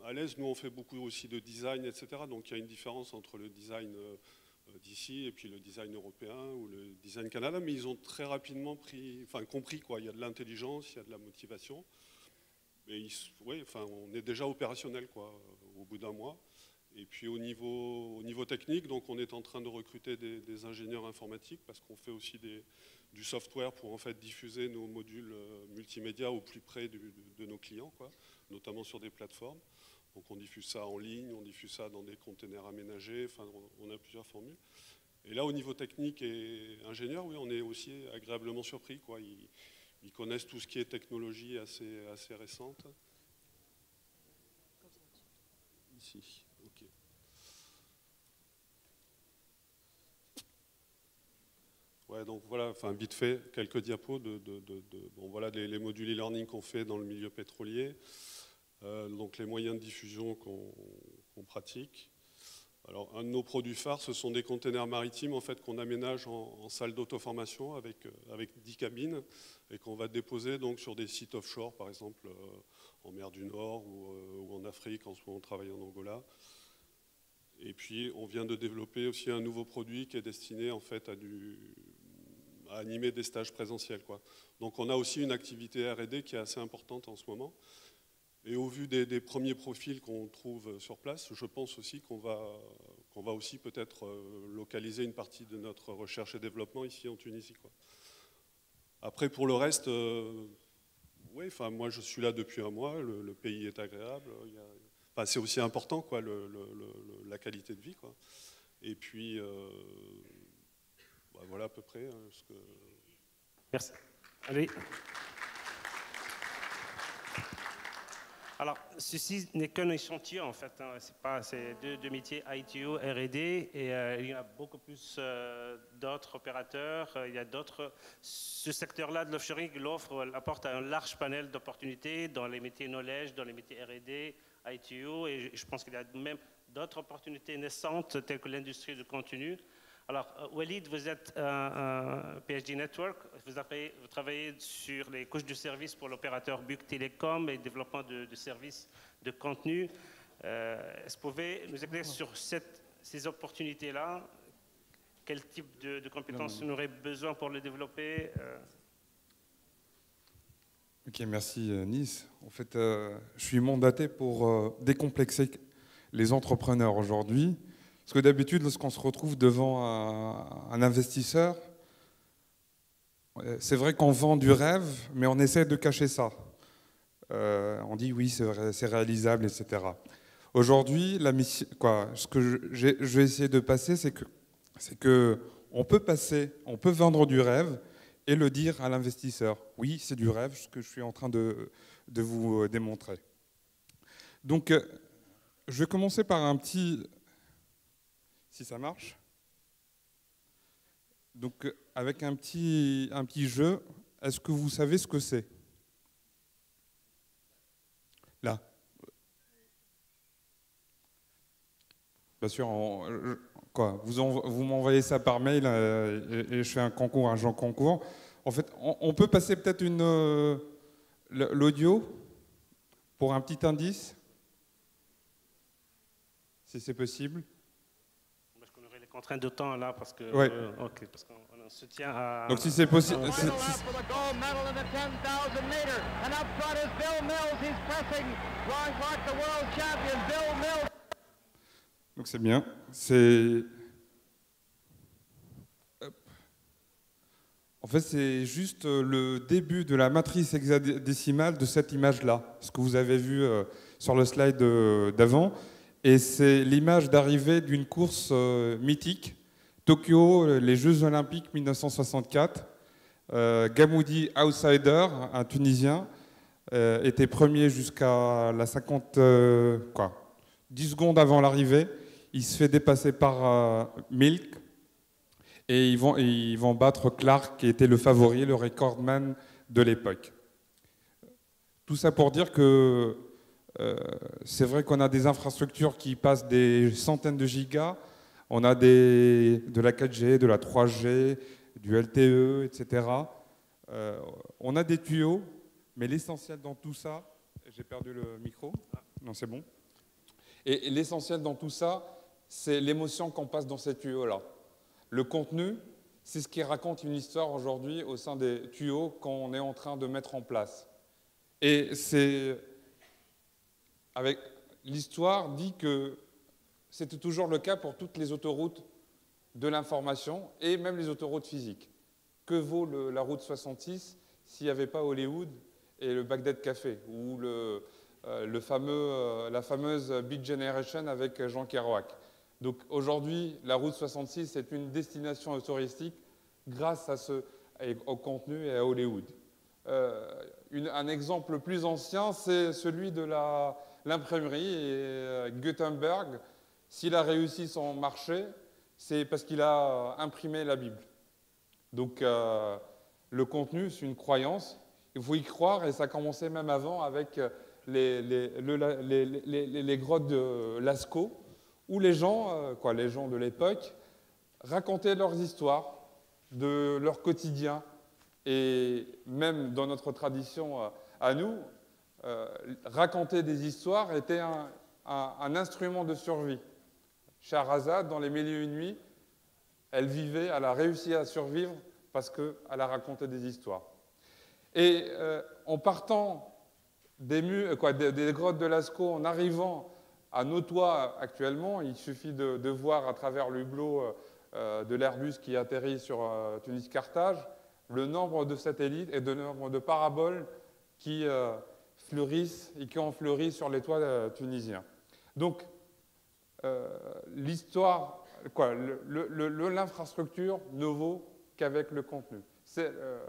à l'aise. Nous, on fait beaucoup aussi de design, etc. Donc il y a une différence entre le design d'ici et puis le design européen ou le design Canada, mais ils ont très rapidement compris, quoi. Il y a de l'intelligence, il y a de la motivation. Et on est déjà opérationnel, quoi, au bout d'un mois. Et puis au niveau technique, donc on est en train de recruter des ingénieurs informatiques parce qu'on fait aussi du software pour en fait diffuser nos modules multimédia au plus près de nos clients, quoi, notamment sur des plateformes. Donc on diffuse ça en ligne, on diffuse ça dans des containers aménagés, enfin on a plusieurs formules. Et là au niveau technique et ingénieur, oui, on est aussi agréablement surpris, quoi. Ils connaissent tout ce qui est technologie assez récente. Ici. Ok. Ouais, donc voilà, enfin vite fait, quelques diapos bon, voilà les modules e-learning qu'on fait dans le milieu pétrolier, donc les moyens de diffusion qu'on pratique. Alors un de nos produits phares, ce sont des containers maritimes en fait qu'on aménage en salle d'auto-formation avec 10 cabines et qu'on va déposer donc sur des sites offshore, par exemple en mer du Nord ou en Afrique. En ce moment, on travaille en Angola. Et puis, on vient de développer aussi un nouveau produit qui est destiné en fait à animer des stages présentiels, quoi. Donc, on a aussi une activité R&D qui est assez importante en ce moment. Et au vu des premiers profils qu'on trouve sur place, je pense aussi qu'on va aussi peut-être localiser une partie de notre recherche et développement ici en Tunisie, quoi. Après, pour le reste, oui, enfin, moi je suis là depuis un mois, le pays est agréable. C'est aussi important, quoi, la qualité de vie, quoi. Et puis, voilà à peu près ce que... Merci. Allez. Alors, ceci n'est qu'un échantillon, en fait. Hein. C'est deux métiers, ITO, R&D, et il y en a beaucoup plus d'autres opérateurs. Il y a d'autres... Ce secteur-là de l'offshoring apporte un large panel d'opportunités dans les métiers knowledge, dans les métiers R&D, ITO, et je pense qu'il y a même d'autres opportunités naissantes, telles que l'industrie du contenu. Alors, Walid, vous êtes un PhD Network, vous travaillez sur les couches de service pour l'opérateur Bouygues Télécom et développement de services de contenu. Est-ce que vous pouvez nous éclairer sur ces opportunités-là? Quel type de compétences on aurait besoin pour le développer? Ok, merci Nice. En fait, je suis mandaté pour décomplexer les entrepreneurs aujourd'hui. Parce que d'habitude, lorsqu'on se retrouve devant un investisseur, c'est vrai qu'on vend du rêve, mais on essaie de cacher ça. On dit oui, c'est réalisable, etc. Aujourd'hui, ce que je vais essayer de passer, c'est que on peut vendre du rêve et le dire à l'investisseur. Oui, c'est du rêve, ce que je suis en train de vous démontrer. Donc, je vais commencer par un petit... Si ça marche. Donc, avec un petit jeu, est-ce que vous savez ce que c'est? Là. Bien sûr, vous m'envoyez ça par mail et je fais un jeu concours. En fait, on peut passer peut-être l'audio pour un petit indice, si c'est possible. Contrainte de temps là parce que ouais. Parce qu'on se tient à... Donc si c'est possible... Donc c'est bien. En fait, c'est juste le début de la matrice hexadécimale de cette image-là, ce que vous avez vu sur le slide d'avant. Et c'est l'image d'arrivée d'une course mythique, Tokyo, les Jeux Olympiques 1964. Gamoudi Outsider, un Tunisien, était premier jusqu'à la 10 secondes avant l'arrivée. Il se fait dépasser par Milk et ils vont battre Clark, qui était le favori, le recordman de l'époque. Tout ça pour dire que C'est vrai qu'on a des infrastructures qui passent des centaines de gigas. On a de la 4G, de la 3G, du LTE, etc. On a des tuyaux, mais l'essentiel dans tout ça, j'ai perdu le micro, non c'est bon, et l'essentiel dans tout ça, c'est l'émotion qu'on passe dans ces tuyaux-là. Le contenu, c'est ce qui raconte une histoire aujourd'hui au sein des tuyaux qu'on est en train de mettre en place. Et l'histoire dit que c'était toujours le cas pour toutes les autoroutes de l'information et même les autoroutes physiques. Que vaut la route 66 s'il n'y avait pas Hollywood et le Baghdad Café ou la fameuse Beat Generation avec Jean Kerouac. Donc aujourd'hui, la route 66 est une destination touristique grâce au contenu et à Hollywood. Un exemple plus ancien, c'est celui de l'imprimerie. Et Gutenberg, s'il a réussi son marché, c'est parce qu'il a imprimé la Bible. Donc le contenu, c'est une croyance. Il faut y croire, et ça a commencé même avant avec les grottes de Lascaux, où les gens de l'époque, racontaient leurs histoires, de leur quotidien. Et même dans notre tradition à nous, raconter des histoires était un instrument de survie. Scheherazade, dans les Mille et une nuits, elle a réussi à survivre parce qu'elle a raconté des histoires. Et en partant des grottes de Lascaux, en arrivant à nos toits actuellement, il suffit de voir à travers l'hublot de l'Airbus qui atterrit sur Tunis-Carthage, le nombre de satellites et le nombre de paraboles qui fleurissent et qui ont fleuri sur les toits tunisiens. Donc, l'histoire, l'infrastructure ne vaut qu'avec le contenu.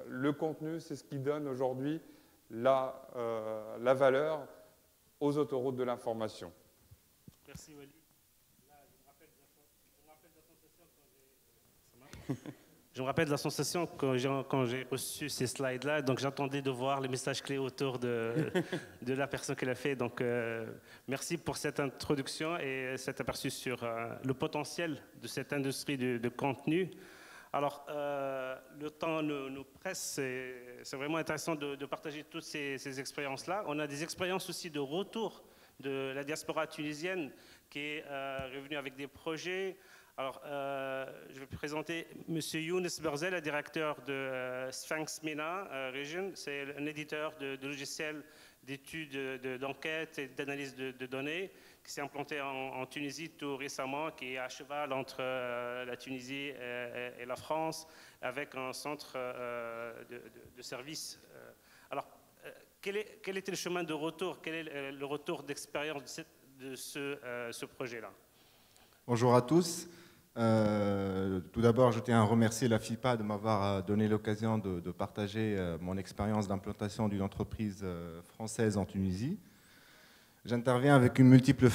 Le contenu, c'est ce qui donne aujourd'hui la valeur aux autoroutes de l'information. Merci Walid. Là, je me rappelle de la sensation quand j'ai reçu ces slides-là. Donc j'attendais de voir les messages clés autour de la personne qui l'a fait. Donc merci pour cette introduction et cet aperçu sur le potentiel de cette industrie de contenu. Alors, le temps nous presse, c'est vraiment intéressant de partager toutes ces expériences-là. On a des expériences aussi de retour de la diaspora tunisienne qui est revenue avec des projets. Alors, je vais présenter M. Younes Berzel, le directeur de Sphinx MENA Region. C'est un éditeur de logiciels d'études, d'enquête et d'analyse de données qui s'est implanté en Tunisie tout récemment, qui est à cheval entre la Tunisie et la France, avec un centre de services. Alors, quel était le chemin de retour? Quel est le retour d'expérience de ce projet-là? Bonjour à tous. Tout d'abord, je tiens à remercier la FIPA de m'avoir donné l'occasion de partager mon expérience d'implantation d'une entreprise française en Tunisie. J'interviens avec une multiple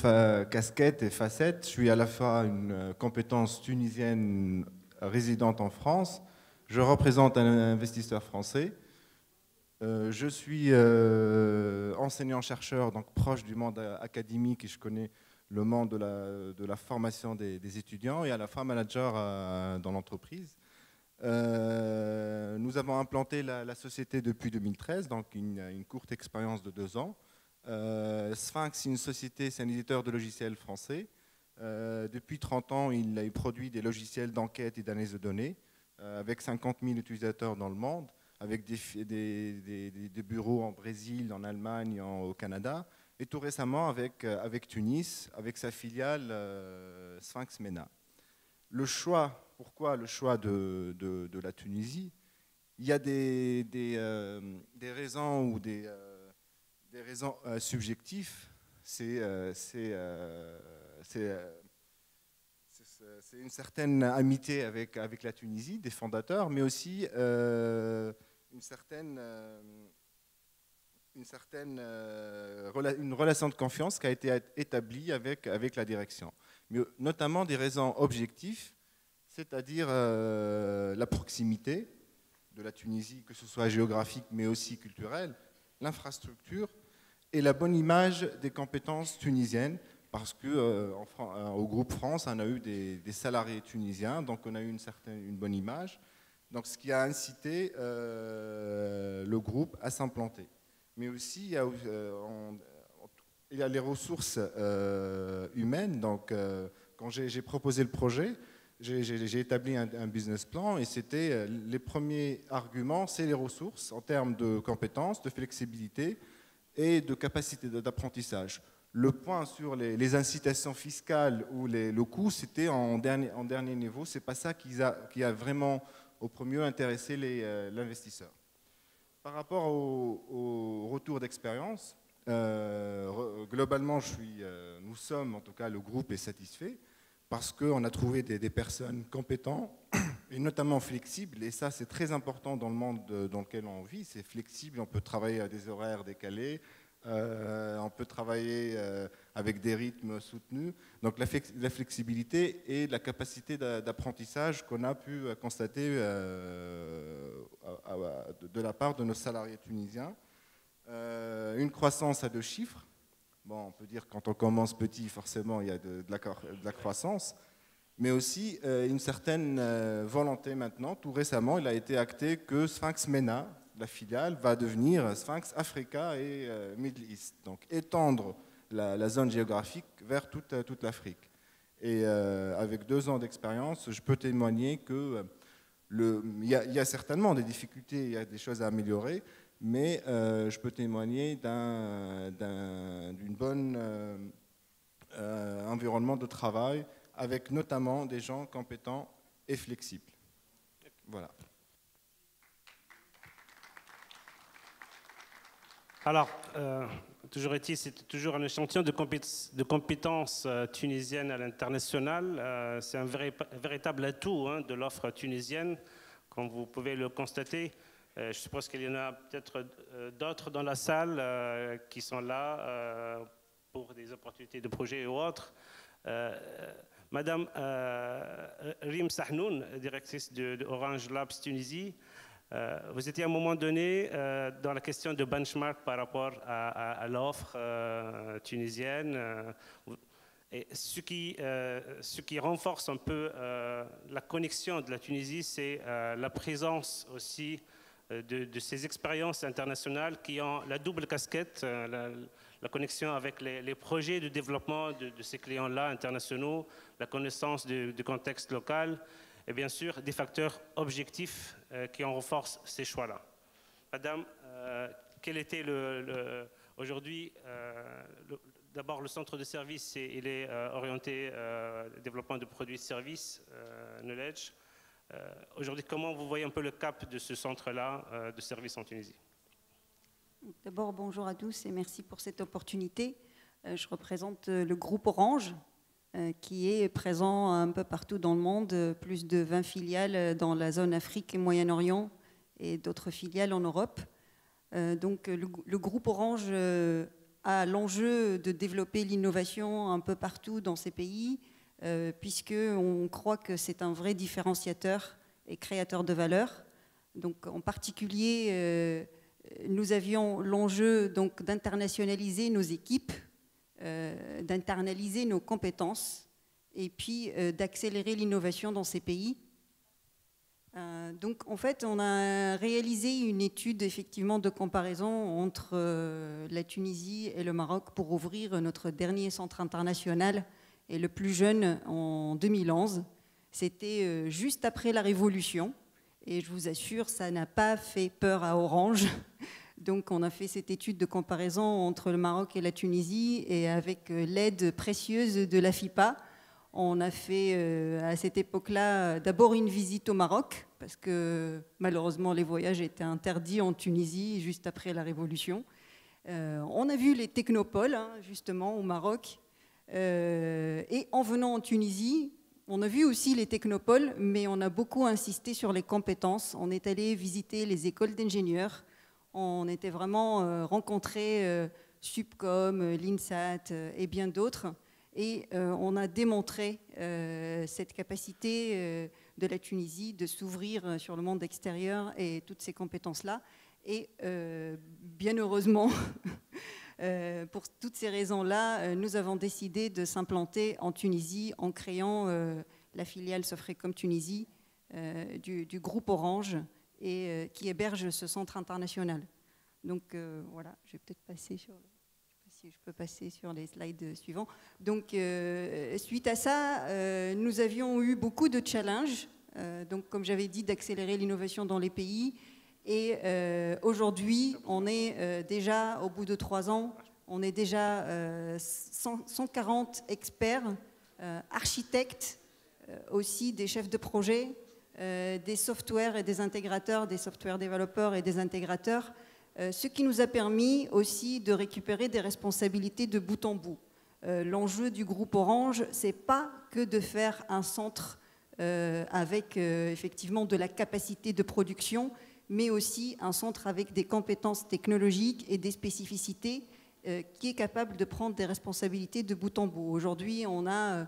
casquette et facette. Je suis à la fois une compétence tunisienne résidente en France. Je représente un investisseur français. Je suis enseignant-chercheur, donc proche du monde académique, et je connais le monde de la formation des étudiants, et à la fois manager dans l'entreprise. Nous avons implanté la société depuis 2013, donc une courte expérience de 2 ans. Sphinx, c'est une société, c'est un éditeur de logiciels français. Depuis 30 ans, il produit des logiciels d'enquête et d'analyse de données avec 50 000 utilisateurs dans le monde, avec des bureaux en Brésil, en Allemagne, au Canada, et tout récemment avec Tunis, avec sa filiale Sphinx MENA. Pourquoi le choix de la Tunisie? Il y a des raisons ou des raisons subjectives. C'est une certaine amitié avec la Tunisie, des fondateurs, mais aussi une relation de confiance qui a été établie avec la direction. Mais notamment des raisons objectives, c'est-à-dire la proximité de la Tunisie, que ce soit géographique mais aussi culturelle, l'infrastructure et la bonne image des compétences tunisiennes, parce que au groupe France, on a eu des salariés tunisiens, donc on a eu une bonne image. Donc, ce qui a incité le groupe à s'implanter. Mais aussi, il y a les ressources humaines. Donc, quand j'ai proposé le projet, j'ai établi un business plan et c'était les premiers arguments, c'est les ressources en termes de compétences, de flexibilité et de capacité d'apprentissage. Le point sur les incitations fiscales ou le coût, c'était en dernier niveau. C'est pas ça qui a vraiment au premier intéressé l'investisseur. Par rapport au retour d'expérience, globalement, nous sommes, en tout cas, le groupe est satisfait parce qu'on a trouvé des personnes compétentes et notamment flexibles. Et ça, c'est très important dans le monde dans lequel on vit. C'est flexible, on peut travailler à des horaires décalés. On peut travailler avec des rythmes soutenus. Donc la flexibilité et la capacité d'apprentissage qu'on a pu constater de la part de nos salariés tunisiens. Une croissance à 2 chiffres. Bon, on peut dire que quand on commence petit, forcément, il y a de la croissance. Mais aussi une certaine volonté maintenant. Tout récemment, il a été acté que Sphinx MENA, la filiale, va devenir Sphinx Africa et Middle East. Donc étendre la zone géographique vers toute l'Afrique. Et avec 2 ans d'expérience, je peux témoigner que il y a certainement des difficultés, il y a des choses à améliorer, mais je peux témoigner d'un bonne environnement de travail avec notamment des gens compétents et flexibles. Voilà. Alors, toujours est-il, c'est toujours un échantillon de compétences tunisiennes à l'international. C'est un véritable atout de l'offre tunisienne, comme vous pouvez le constater. Je suppose qu'il y en a peut-être d'autres dans la salle qui sont là pour des opportunités de projet ou autres. Madame Rim Sahnoun, directrice de Orange Labs Tunisie, vous étiez à un moment donné dans la question de benchmark par rapport à l'offre tunisienne. Et ce qui renforce un peu la connexion de la Tunisie, c'est la présence aussi de ces expériences internationales qui ont la double casquette, la connexion avec les projets de développement de ces clients-là internationaux, la connaissance du contexte local, et bien sûr des facteurs objectifs qui en renforcent ces choix-là. Madame, quel était aujourd'hui, d'abord le centre de service, il est orienté développement de produits et services, knowledge. Aujourd'hui, comment vous voyez un peu le cap de ce centre-là de services en Tunisie? D'abord, bonjour à tous et merci pour cette opportunité. Je représente le groupe Orange, qui est présent un peu partout dans le monde, plus de 20 filiales dans la zone Afrique et Moyen-Orient et d'autres filiales en Europe. Donc le groupe Orange l'enjeu de développer l'innovation un peu partout dans ces pays, puisqu'on croit que c'est un vrai différenciateur et créateur de valeur. Donc, en particulier, nous avions l'enjeu d'internationaliser nos équipes, d'internaliser nos compétences et puis d'accélérer l'innovation dans ces pays. Donc, en fait, on a réalisé une étude effectivement de comparaison entre la Tunisie et le Maroc pour ouvrir notre dernier centre international et le plus jeune en 2011. C'était juste après la Révolution et je vous assure, ça n'a pas fait peur à Orange. Donc, on a fait cette étude de comparaison entre le Maroc et la Tunisie et avec l'aide précieuse de la FIPA. On a fait à cette époque-là d'abord une visite au Maroc, parce que malheureusement les voyages étaient interdits en Tunisie juste après la Révolution. On a vu les technopoles, justement, au Maroc. Et en venant en Tunisie, on a vu aussi les technopoles, mais on a beaucoup insisté sur les compétences. On est allé visiter les écoles d'ingénieurs. On était vraiment rencontré Subcom, l'INSAT et bien d'autres. Et on a démontré cette capacité de la Tunisie de s'ouvrir sur le monde extérieur et toutes ces compétences-là. Et bien heureusement, Pour toutes ces raisons-là, nous avons décidé de s'implanter en Tunisie en créant la filiale Sofrecom Tunisie du groupe Orange et qui héberge ce centre international. Donc voilà, je vais peut-être passer sur... Si je peux passer sur les slides suivants. Donc, suite à ça, nous avions eu beaucoup de challenges. Donc, comme j'avais dit, d'accélérer l'innovation dans les pays. Et aujourd'hui, on est déjà, au bout de 3 ans, on est déjà 140 experts, architectes, aussi des chefs de projet, des softwares et des intégrateurs, des software développeurs et des intégrateurs, ce qui nous a permis aussi de récupérer des responsabilités de bout en bout. L'enjeu du groupe Orange, c'est pas que de faire un centre avec effectivement de la capacité de production, mais aussi un centre avec des compétences technologiques et des spécificités qui est capable de prendre des responsabilités de bout en bout. Aujourd'hui, on a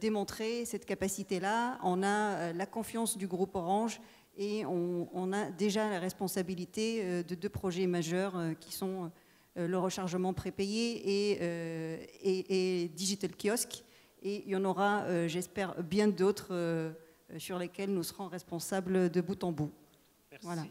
démontré cette capacité-là, on a la confiance du groupe Orange et on a déjà la responsabilité de 2 projets majeurs qui sont le rechargement prépayé et Digital Kiosk. Et il y en aura, j'espère, bien d'autres sur lesquels nous serons responsables de bout en bout. Merci. Voilà.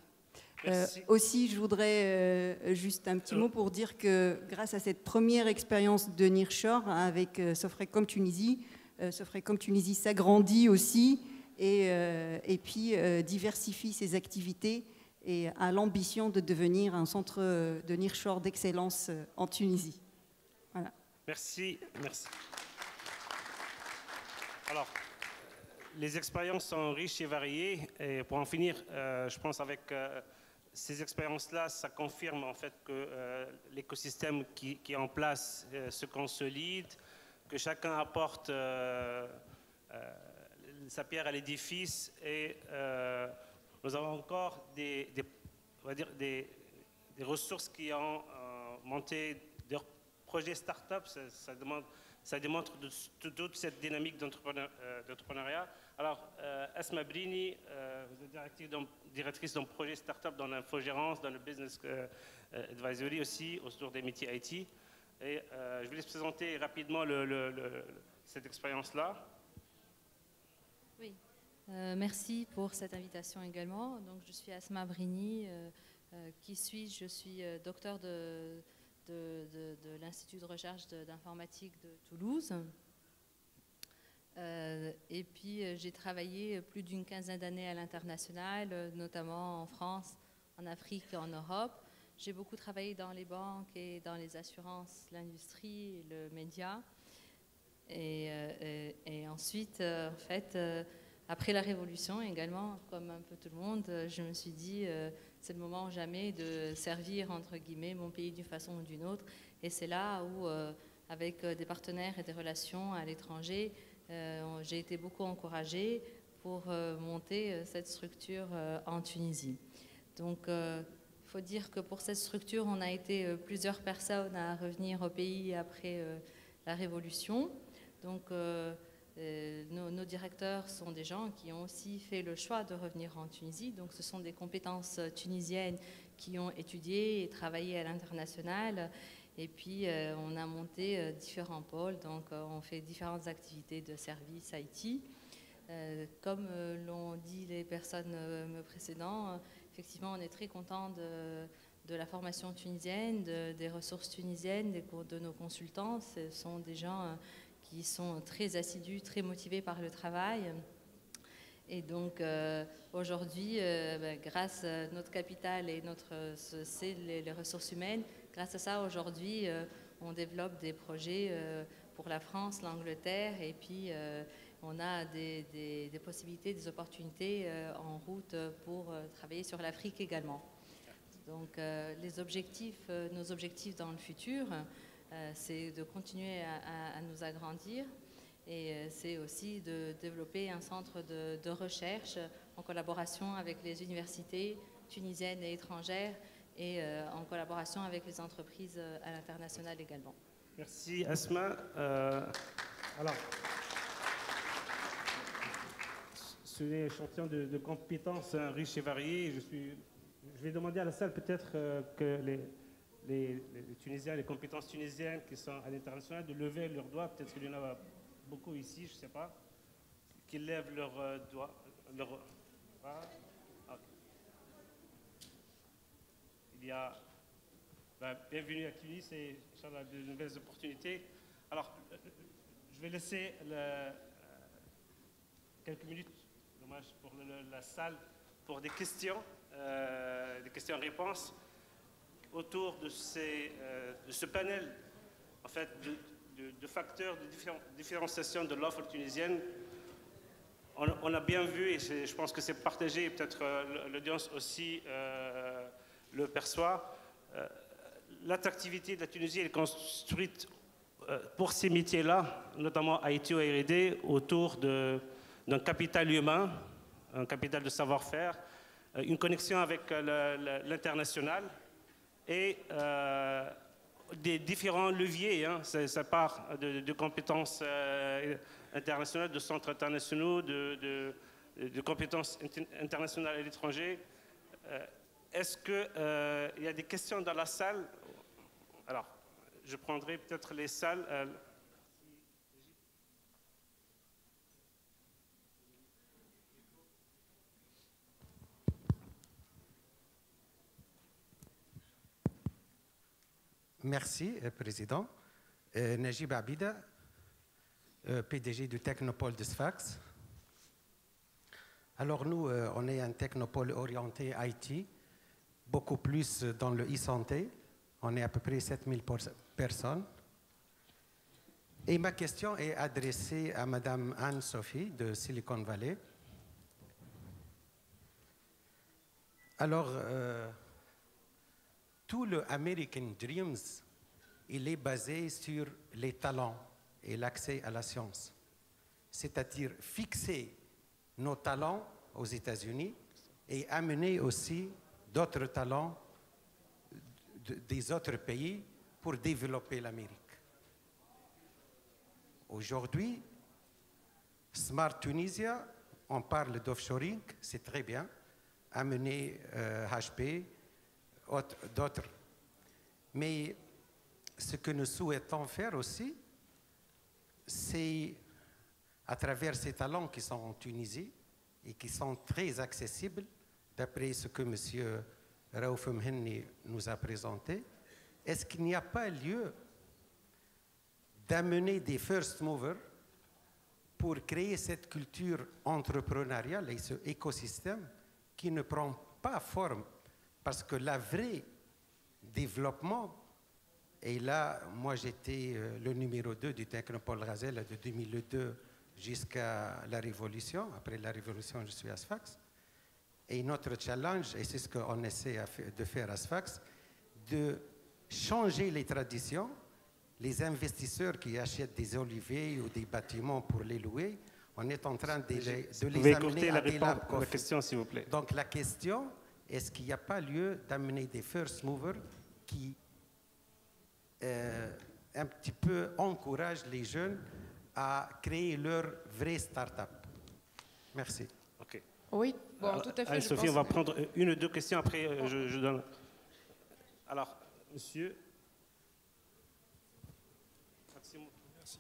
Merci. Aussi, je voudrais juste un petit mot pour dire que grâce à cette première expérience de Nearshore avec Sofrecom Tunisie, Sofrecom Tunisie s'agrandit aussi et puis diversifie ses activités et a l'ambition de devenir un centre de Nearshore d'excellence en Tunisie. Voilà. Merci, merci. Alors, les expériences sont riches et variées. Et pour en finir, je pense avec ces expériences-là, ça confirme en fait que l'écosystème qui est en place se consolide, que chacun apporte sa pierre à l'édifice et nous avons encore on va dire des ressources qui ont monté des projets start-up. Ça démontre toute cette dynamique d'entrepreneuriat. Alors, Asma Brini, vous êtes directrice d'un projet start-up dans l'infogérance, dans le business advisory aussi, autour des métiers IT. Et je vais laisse présenter rapidement cette expérience-là. Oui, merci pour cette invitation également. Donc, je suis Asma Brini. Qui suis-je? Je suis docteur de l'Institut de recherche d'informatique de Toulouse. Et puis, j'ai travaillé plus d'une 15aine d'années à l'international, notamment en France, en Afrique et en Europe. J'ai beaucoup travaillé dans les banques et dans les assurances, l'industrie et le média. Et ensuite, en fait, après la Révolution également, comme un peu tout le monde, je me suis dit, c'est le moment jamais de servir, entre guillemets, mon pays d'une façon ou d'une autre. Et c'est là où, avec des partenaires et des relations à l'étranger, j'ai été beaucoup encouragée pour monter cette structure en Tunisie. Donc, il faut dire que pour cette structure, on a été plusieurs personnes à revenir au pays après la Révolution. Donc, nos directeurs sont des gens qui ont aussi fait le choix de revenir en Tunisie. Donc, ce sont des compétences tunisiennes qui ont étudié et travaillé à l'international. Et puis, on a monté différents pôles. Donc, on fait différentes activités de service IT. Comme l'ont dit les personnes me précédant, effectivement, on est très content de la formation tunisienne, des ressources tunisiennes, de nos consultants. Ce sont des gens qui sont très assidus, très motivés par le travail. Et donc, aujourd'hui, grâce à notre capital et c'est les ressources humaines, grâce à ça, aujourd'hui, on développe des projets pour la France, l'Angleterre, et puis on a des possibilités, des opportunités en route pour travailler sur l'Afrique également. Donc, nos objectifs dans le futur, c'est de continuer à nous agrandir et c'est aussi de développer un centre de recherche en collaboration avec les universités tunisiennes et étrangères et en collaboration avec les entreprises à l'international également. Merci Asma. Alors, ce échantillon de compétences riches et variées. Je vais demander à la salle peut-être que les Tunisiens, les compétences tunisiennes qui sont à l'international, de lever leurs doigts. Peut-être qu'il y en a beaucoup ici, je ne sais pas, qui lèvent leurs doigts. Voilà. Okay. Il y a bienvenue à Tunis et Inch'Allah, de nouvelles opportunités. Alors, je vais laisser quelques minutes, dommage pour la salle, pour des questions-réponses autour de ce panel en fait, de facteurs de différenciation de l'offre tunisienne. On a bien vu, et je pense que c'est partagé, peut-être l'audience aussi le perçoit, l'attractivité de la Tunisie est construite pour ces métiers-là, notamment IT ou R&D, autour d'un capital humain, un capital de savoir-faire, une connexion avec l'international et des différents leviers. Hein. Ça part de compétences internationales, de centres internationaux, de compétences internationales à l'étranger. Est-ce qu'il y a des questions dans la salle? Alors, je prendrai peut-être les salles. Merci, Président. Najib Abida, PDG du Technopole de Sfax. Alors nous, on est un technopole orienté IT, beaucoup plus dans le e-santé. On est à peu près 7000 personnes. Et ma question est adressée à Madame Anne-Sophie de Silicon Valley. Alors, tout le American Dreams, il est basé sur les talents et l'accès à la science. C'est-à-dire fixer nos talents aux États-Unis et amener aussi d'autres talents des autres pays pour développer l'Amérique. Aujourd'hui, Smart Tunisia, on parle d'offshoring, c'est très bien, amener HP, d'autres. Mais ce que nous souhaitons faire aussi, c'est à travers ces talents qui sont en Tunisie et qui sont très accessibles, d'après ce que M. Raouf Mhenni nous a présenté, est-ce qu'il n'y a pas lieu d'amener des first movers pour créer cette culture entrepreneuriale et ce écosystème qui ne prend pas forme? Parce que le vrai développement, et là, moi j'étais le numéro 2 du Technopole Gazelle de 2002 jusqu'à la Révolution. Après la Révolution, je suis à Sfax. Et notre challenge, et c'est ce qu'on essaie de faire à Sfax, de changer les traditions. Les investisseurs qui achètent des oliviers ou des bâtiments pour les louer, on est en train de les amener à des labs. La question, s'il vous plaît. Donc la question, est-ce qu'il n'y a pas lieu d'amener des first movers qui un petit peu encouragent les jeunes à créer leur vraie start-up? Merci. OK. Oui, bon, tout à fait. Sophie, on va prendre une ou deux questions, après je donne. Alors, monsieur. Merci.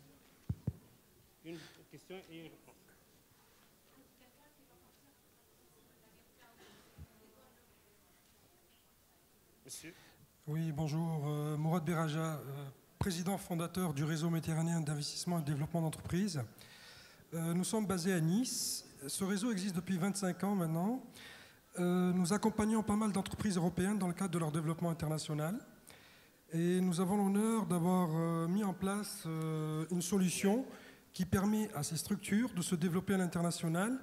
Une question et une réponse. Monsieur. Oui, bonjour. Mourad Beraja, président fondateur du réseau méditerranéen d'investissement et de développement d'entreprises. Nous sommes basés à Nice. Ce réseau existe depuis 25 ans maintenant. Nous accompagnons pas mal d'entreprises européennes dans le cadre de leur développement international. Et nous avons l'honneur d'avoir mis en place une solution qui permet à ces structures de se développer à l'international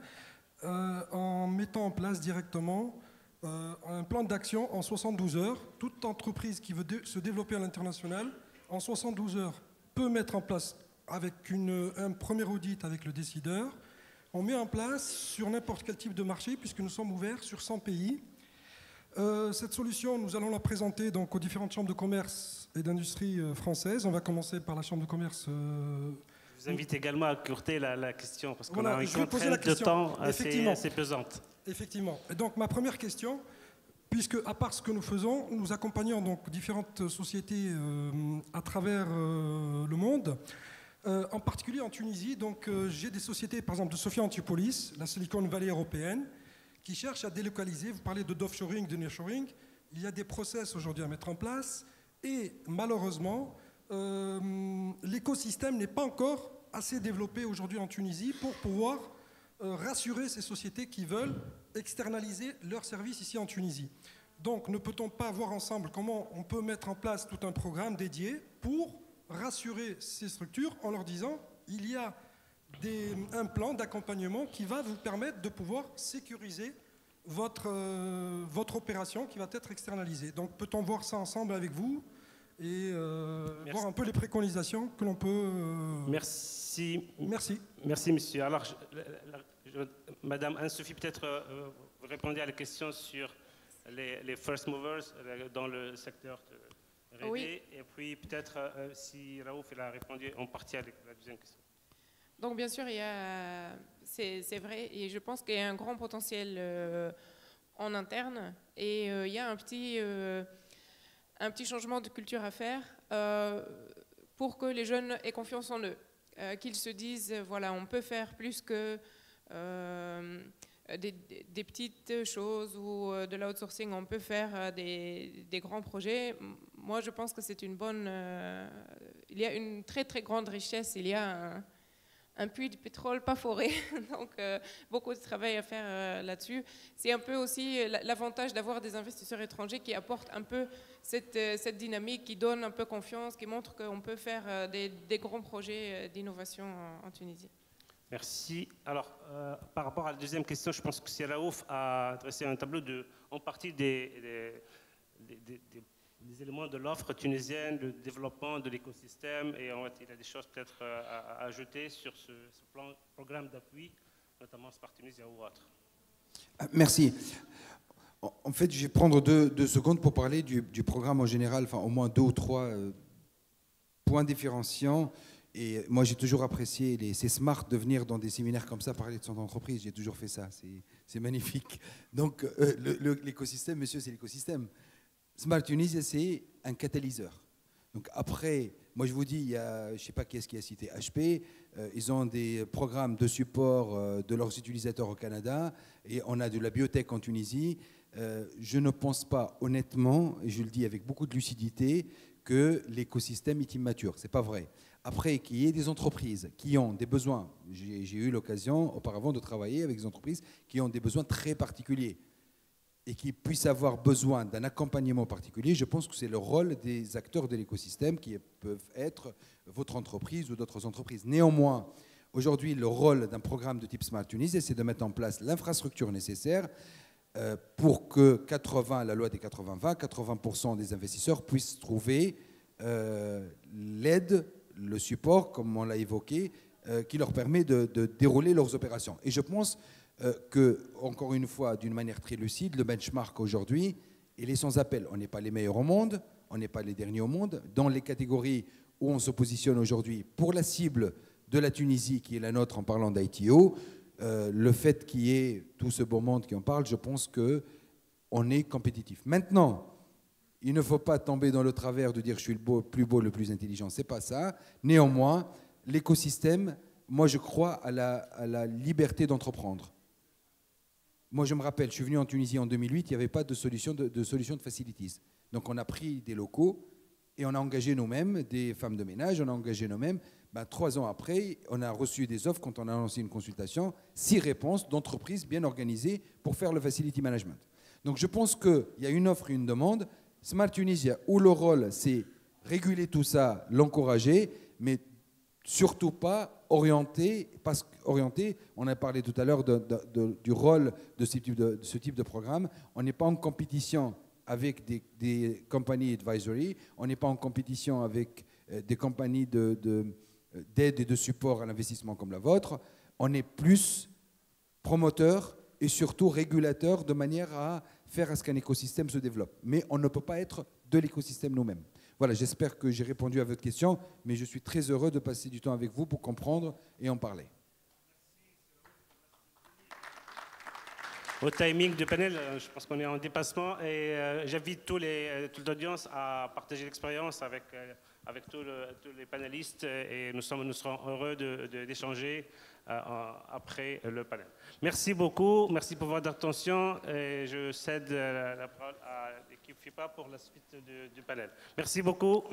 en mettant en place directement un plan d'action en 72 heures. Toute entreprise qui veut se développer à l'international, en 72 heures, peut mettre en place avec un premier audit avec le décideur. On met en place sur n'importe quel type de marché, puisque nous sommes ouverts sur 100 pays. Cette solution, nous allons la présenter donc aux différentes chambres de commerce et d'industrie françaises. On va commencer par la chambre de commerce. Je vous invite également à courter la question, parce qu'on voilà, a une contrainte de temps assez pesante. Effectivement. Et donc, ma première question, puisque, à part ce que nous faisons, nous accompagnons donc différentes sociétés à travers le monde, en particulier en Tunisie. Donc, j'ai des sociétés, par exemple, de Sofia Antipolis, la Silicon Valley européenne, qui cherchent à délocaliser. Vous parlez d'offshoring, de nearshoring. Il y a des process aujourd'hui à mettre en place. Et malheureusement, l'écosystème n'est pas encore assez développé aujourd'hui en Tunisie pour pouvoir rassurer ces sociétés qui veulent externaliser leurs services ici en Tunisie. Donc, ne peut-on pas voir ensemble comment on peut mettre en place tout un programme dédié pour rassurer ces structures en leur disant il y a un plan d'accompagnement qui va vous permettre de pouvoir sécuriser votre opération qui va être externalisée. Donc, peut-on voir ça ensemble avec vous et voir un peu les préconisations que l'on peut... Merci. Merci. Merci, monsieur. Alors, Madame Anne-Sophie, peut-être vous répondez à la question sur les first movers dans le secteur de R&D. Oui. Et puis, peut-être, si Raouf a répondu en partie à la deuxième question. Donc, bien sûr, c'est vrai, et je pense qu'il y a un grand potentiel en interne, et il y a un petit changement de culture à faire pour que les jeunes aient confiance en eux, qu'ils se disent, voilà, on peut faire plus que des petites choses ou de l'outsourcing, on peut faire des grands projets. Moi, je pense que c'est une bonne... il y a une très, très grande richesse, il y a un puits de pétrole pas foré, donc beaucoup de travail à faire là-dessus. C'est un peu aussi l'avantage d'avoir des investisseurs étrangers qui apportent un peu cette dynamique, qui donne un peu confiance, qui montre qu'on peut faire des grands projets d'innovation en Tunisie. Merci. Alors, par rapport à la deuxième question, je pense que si Raouf a dressé un tableau en partie des éléments de l'offre tunisienne, le développement de l'écosystème, et en fait, il y a des choses peut-être à ajouter sur ce programme d'appui, notamment Smart Tunisia ou autre. Merci. En fait, je vais prendre deux secondes pour parler du programme en général, enfin au moins 2 ou 3 points différenciants. Et moi, j'ai toujours apprécié c'est smart de venir dans des séminaires comme ça parler de son entreprise. J'ai toujours fait ça. C'est magnifique. Donc, l'écosystème, monsieur, c'est l'écosystème. Smart Tunisia, c'est un catalyseur. Donc après, moi je vous dis, il y a, je ne sais pas qui est-ce qui a cité HP, ils ont des programmes de support de leurs utilisateurs au Canada, et on a de la biotech en Tunisie. Je ne pense pas honnêtement, et je le dis avec beaucoup de lucidité, que l'écosystème est immature. Ce n'est pas vrai. Après, qu'il y ait des entreprises qui ont des besoins, j'ai eu l'occasion auparavant de travailler avec des entreprises qui ont des besoins très particuliers et qui puissent avoir besoin d'un accompagnement particulier, je pense que c'est le rôle des acteurs de l'écosystème qui peuvent être votre entreprise ou d'autres entreprises. Néanmoins, aujourd'hui, le rôle d'un programme de type Smart Tunisia, c'est de mettre en place l'infrastructure nécessaire pour que la loi des 80-20, 80% des investisseurs puissent trouver l'aide, le support, comme on l'a évoqué, qui leur permet de dérouler leurs opérations. Et je pense que, encore une fois, d'une manière très lucide, le benchmark aujourd'hui, il est sans appel. On n'est pas les meilleurs au monde, on n'est pas les derniers au monde. Dans les catégories où on se positionne aujourd'hui pour la cible de la Tunisie, qui est la nôtre en parlant d'ITO, le fait qu'il y ait tout ce beau monde qui en parle, je pense qu'on est compétitif. Maintenant, il ne faut pas tomber dans le travers de dire je suis le plus beau, le plus intelligent. Ce n'est pas ça. Néanmoins, l'écosystème, moi je crois à la liberté d'entreprendre. Moi, je me rappelle, je suis venu en Tunisie en 2008, il n'y avait pas de solution de facilities. Donc, on a pris des locaux et on a engagé nous-mêmes des femmes de ménage, on a engagé nous-mêmes. 3 ans après, on a reçu des offres quand on a lancé une consultation, 6 réponses d'entreprises bien organisées pour faire le facility management. Donc, je pense qu'il y a une offre et une demande. Smart Tunisia, où le rôle, c'est réguler tout ça, l'encourager, mais surtout pas orienté, on a parlé tout à l'heure du rôle de ce type de programme. On n'est pas en compétition avec des compagnies advisory, on n'est pas en compétition avec des compagnies d'aide et de support à l'investissement comme la vôtre. On est plus promoteur et surtout régulateur de manière à faire à ce qu'un écosystème se développe. Mais on ne peut pas être de l'écosystème nous-mêmes. Voilà, j'espère que j'ai répondu à votre question, mais je suis très heureux de passer du temps avec vous pour comprendre et en parler. au timing du panel. Je pense qu'on est en dépassement et j'invite toute l'audience à partager l'expérience avec tous les panélistes et nous serons heureux d'échanger après le panel. Merci beaucoup, merci pour votre attention et je cède la parole à l'équipe FIPA pour la suite du panel. Merci beaucoup.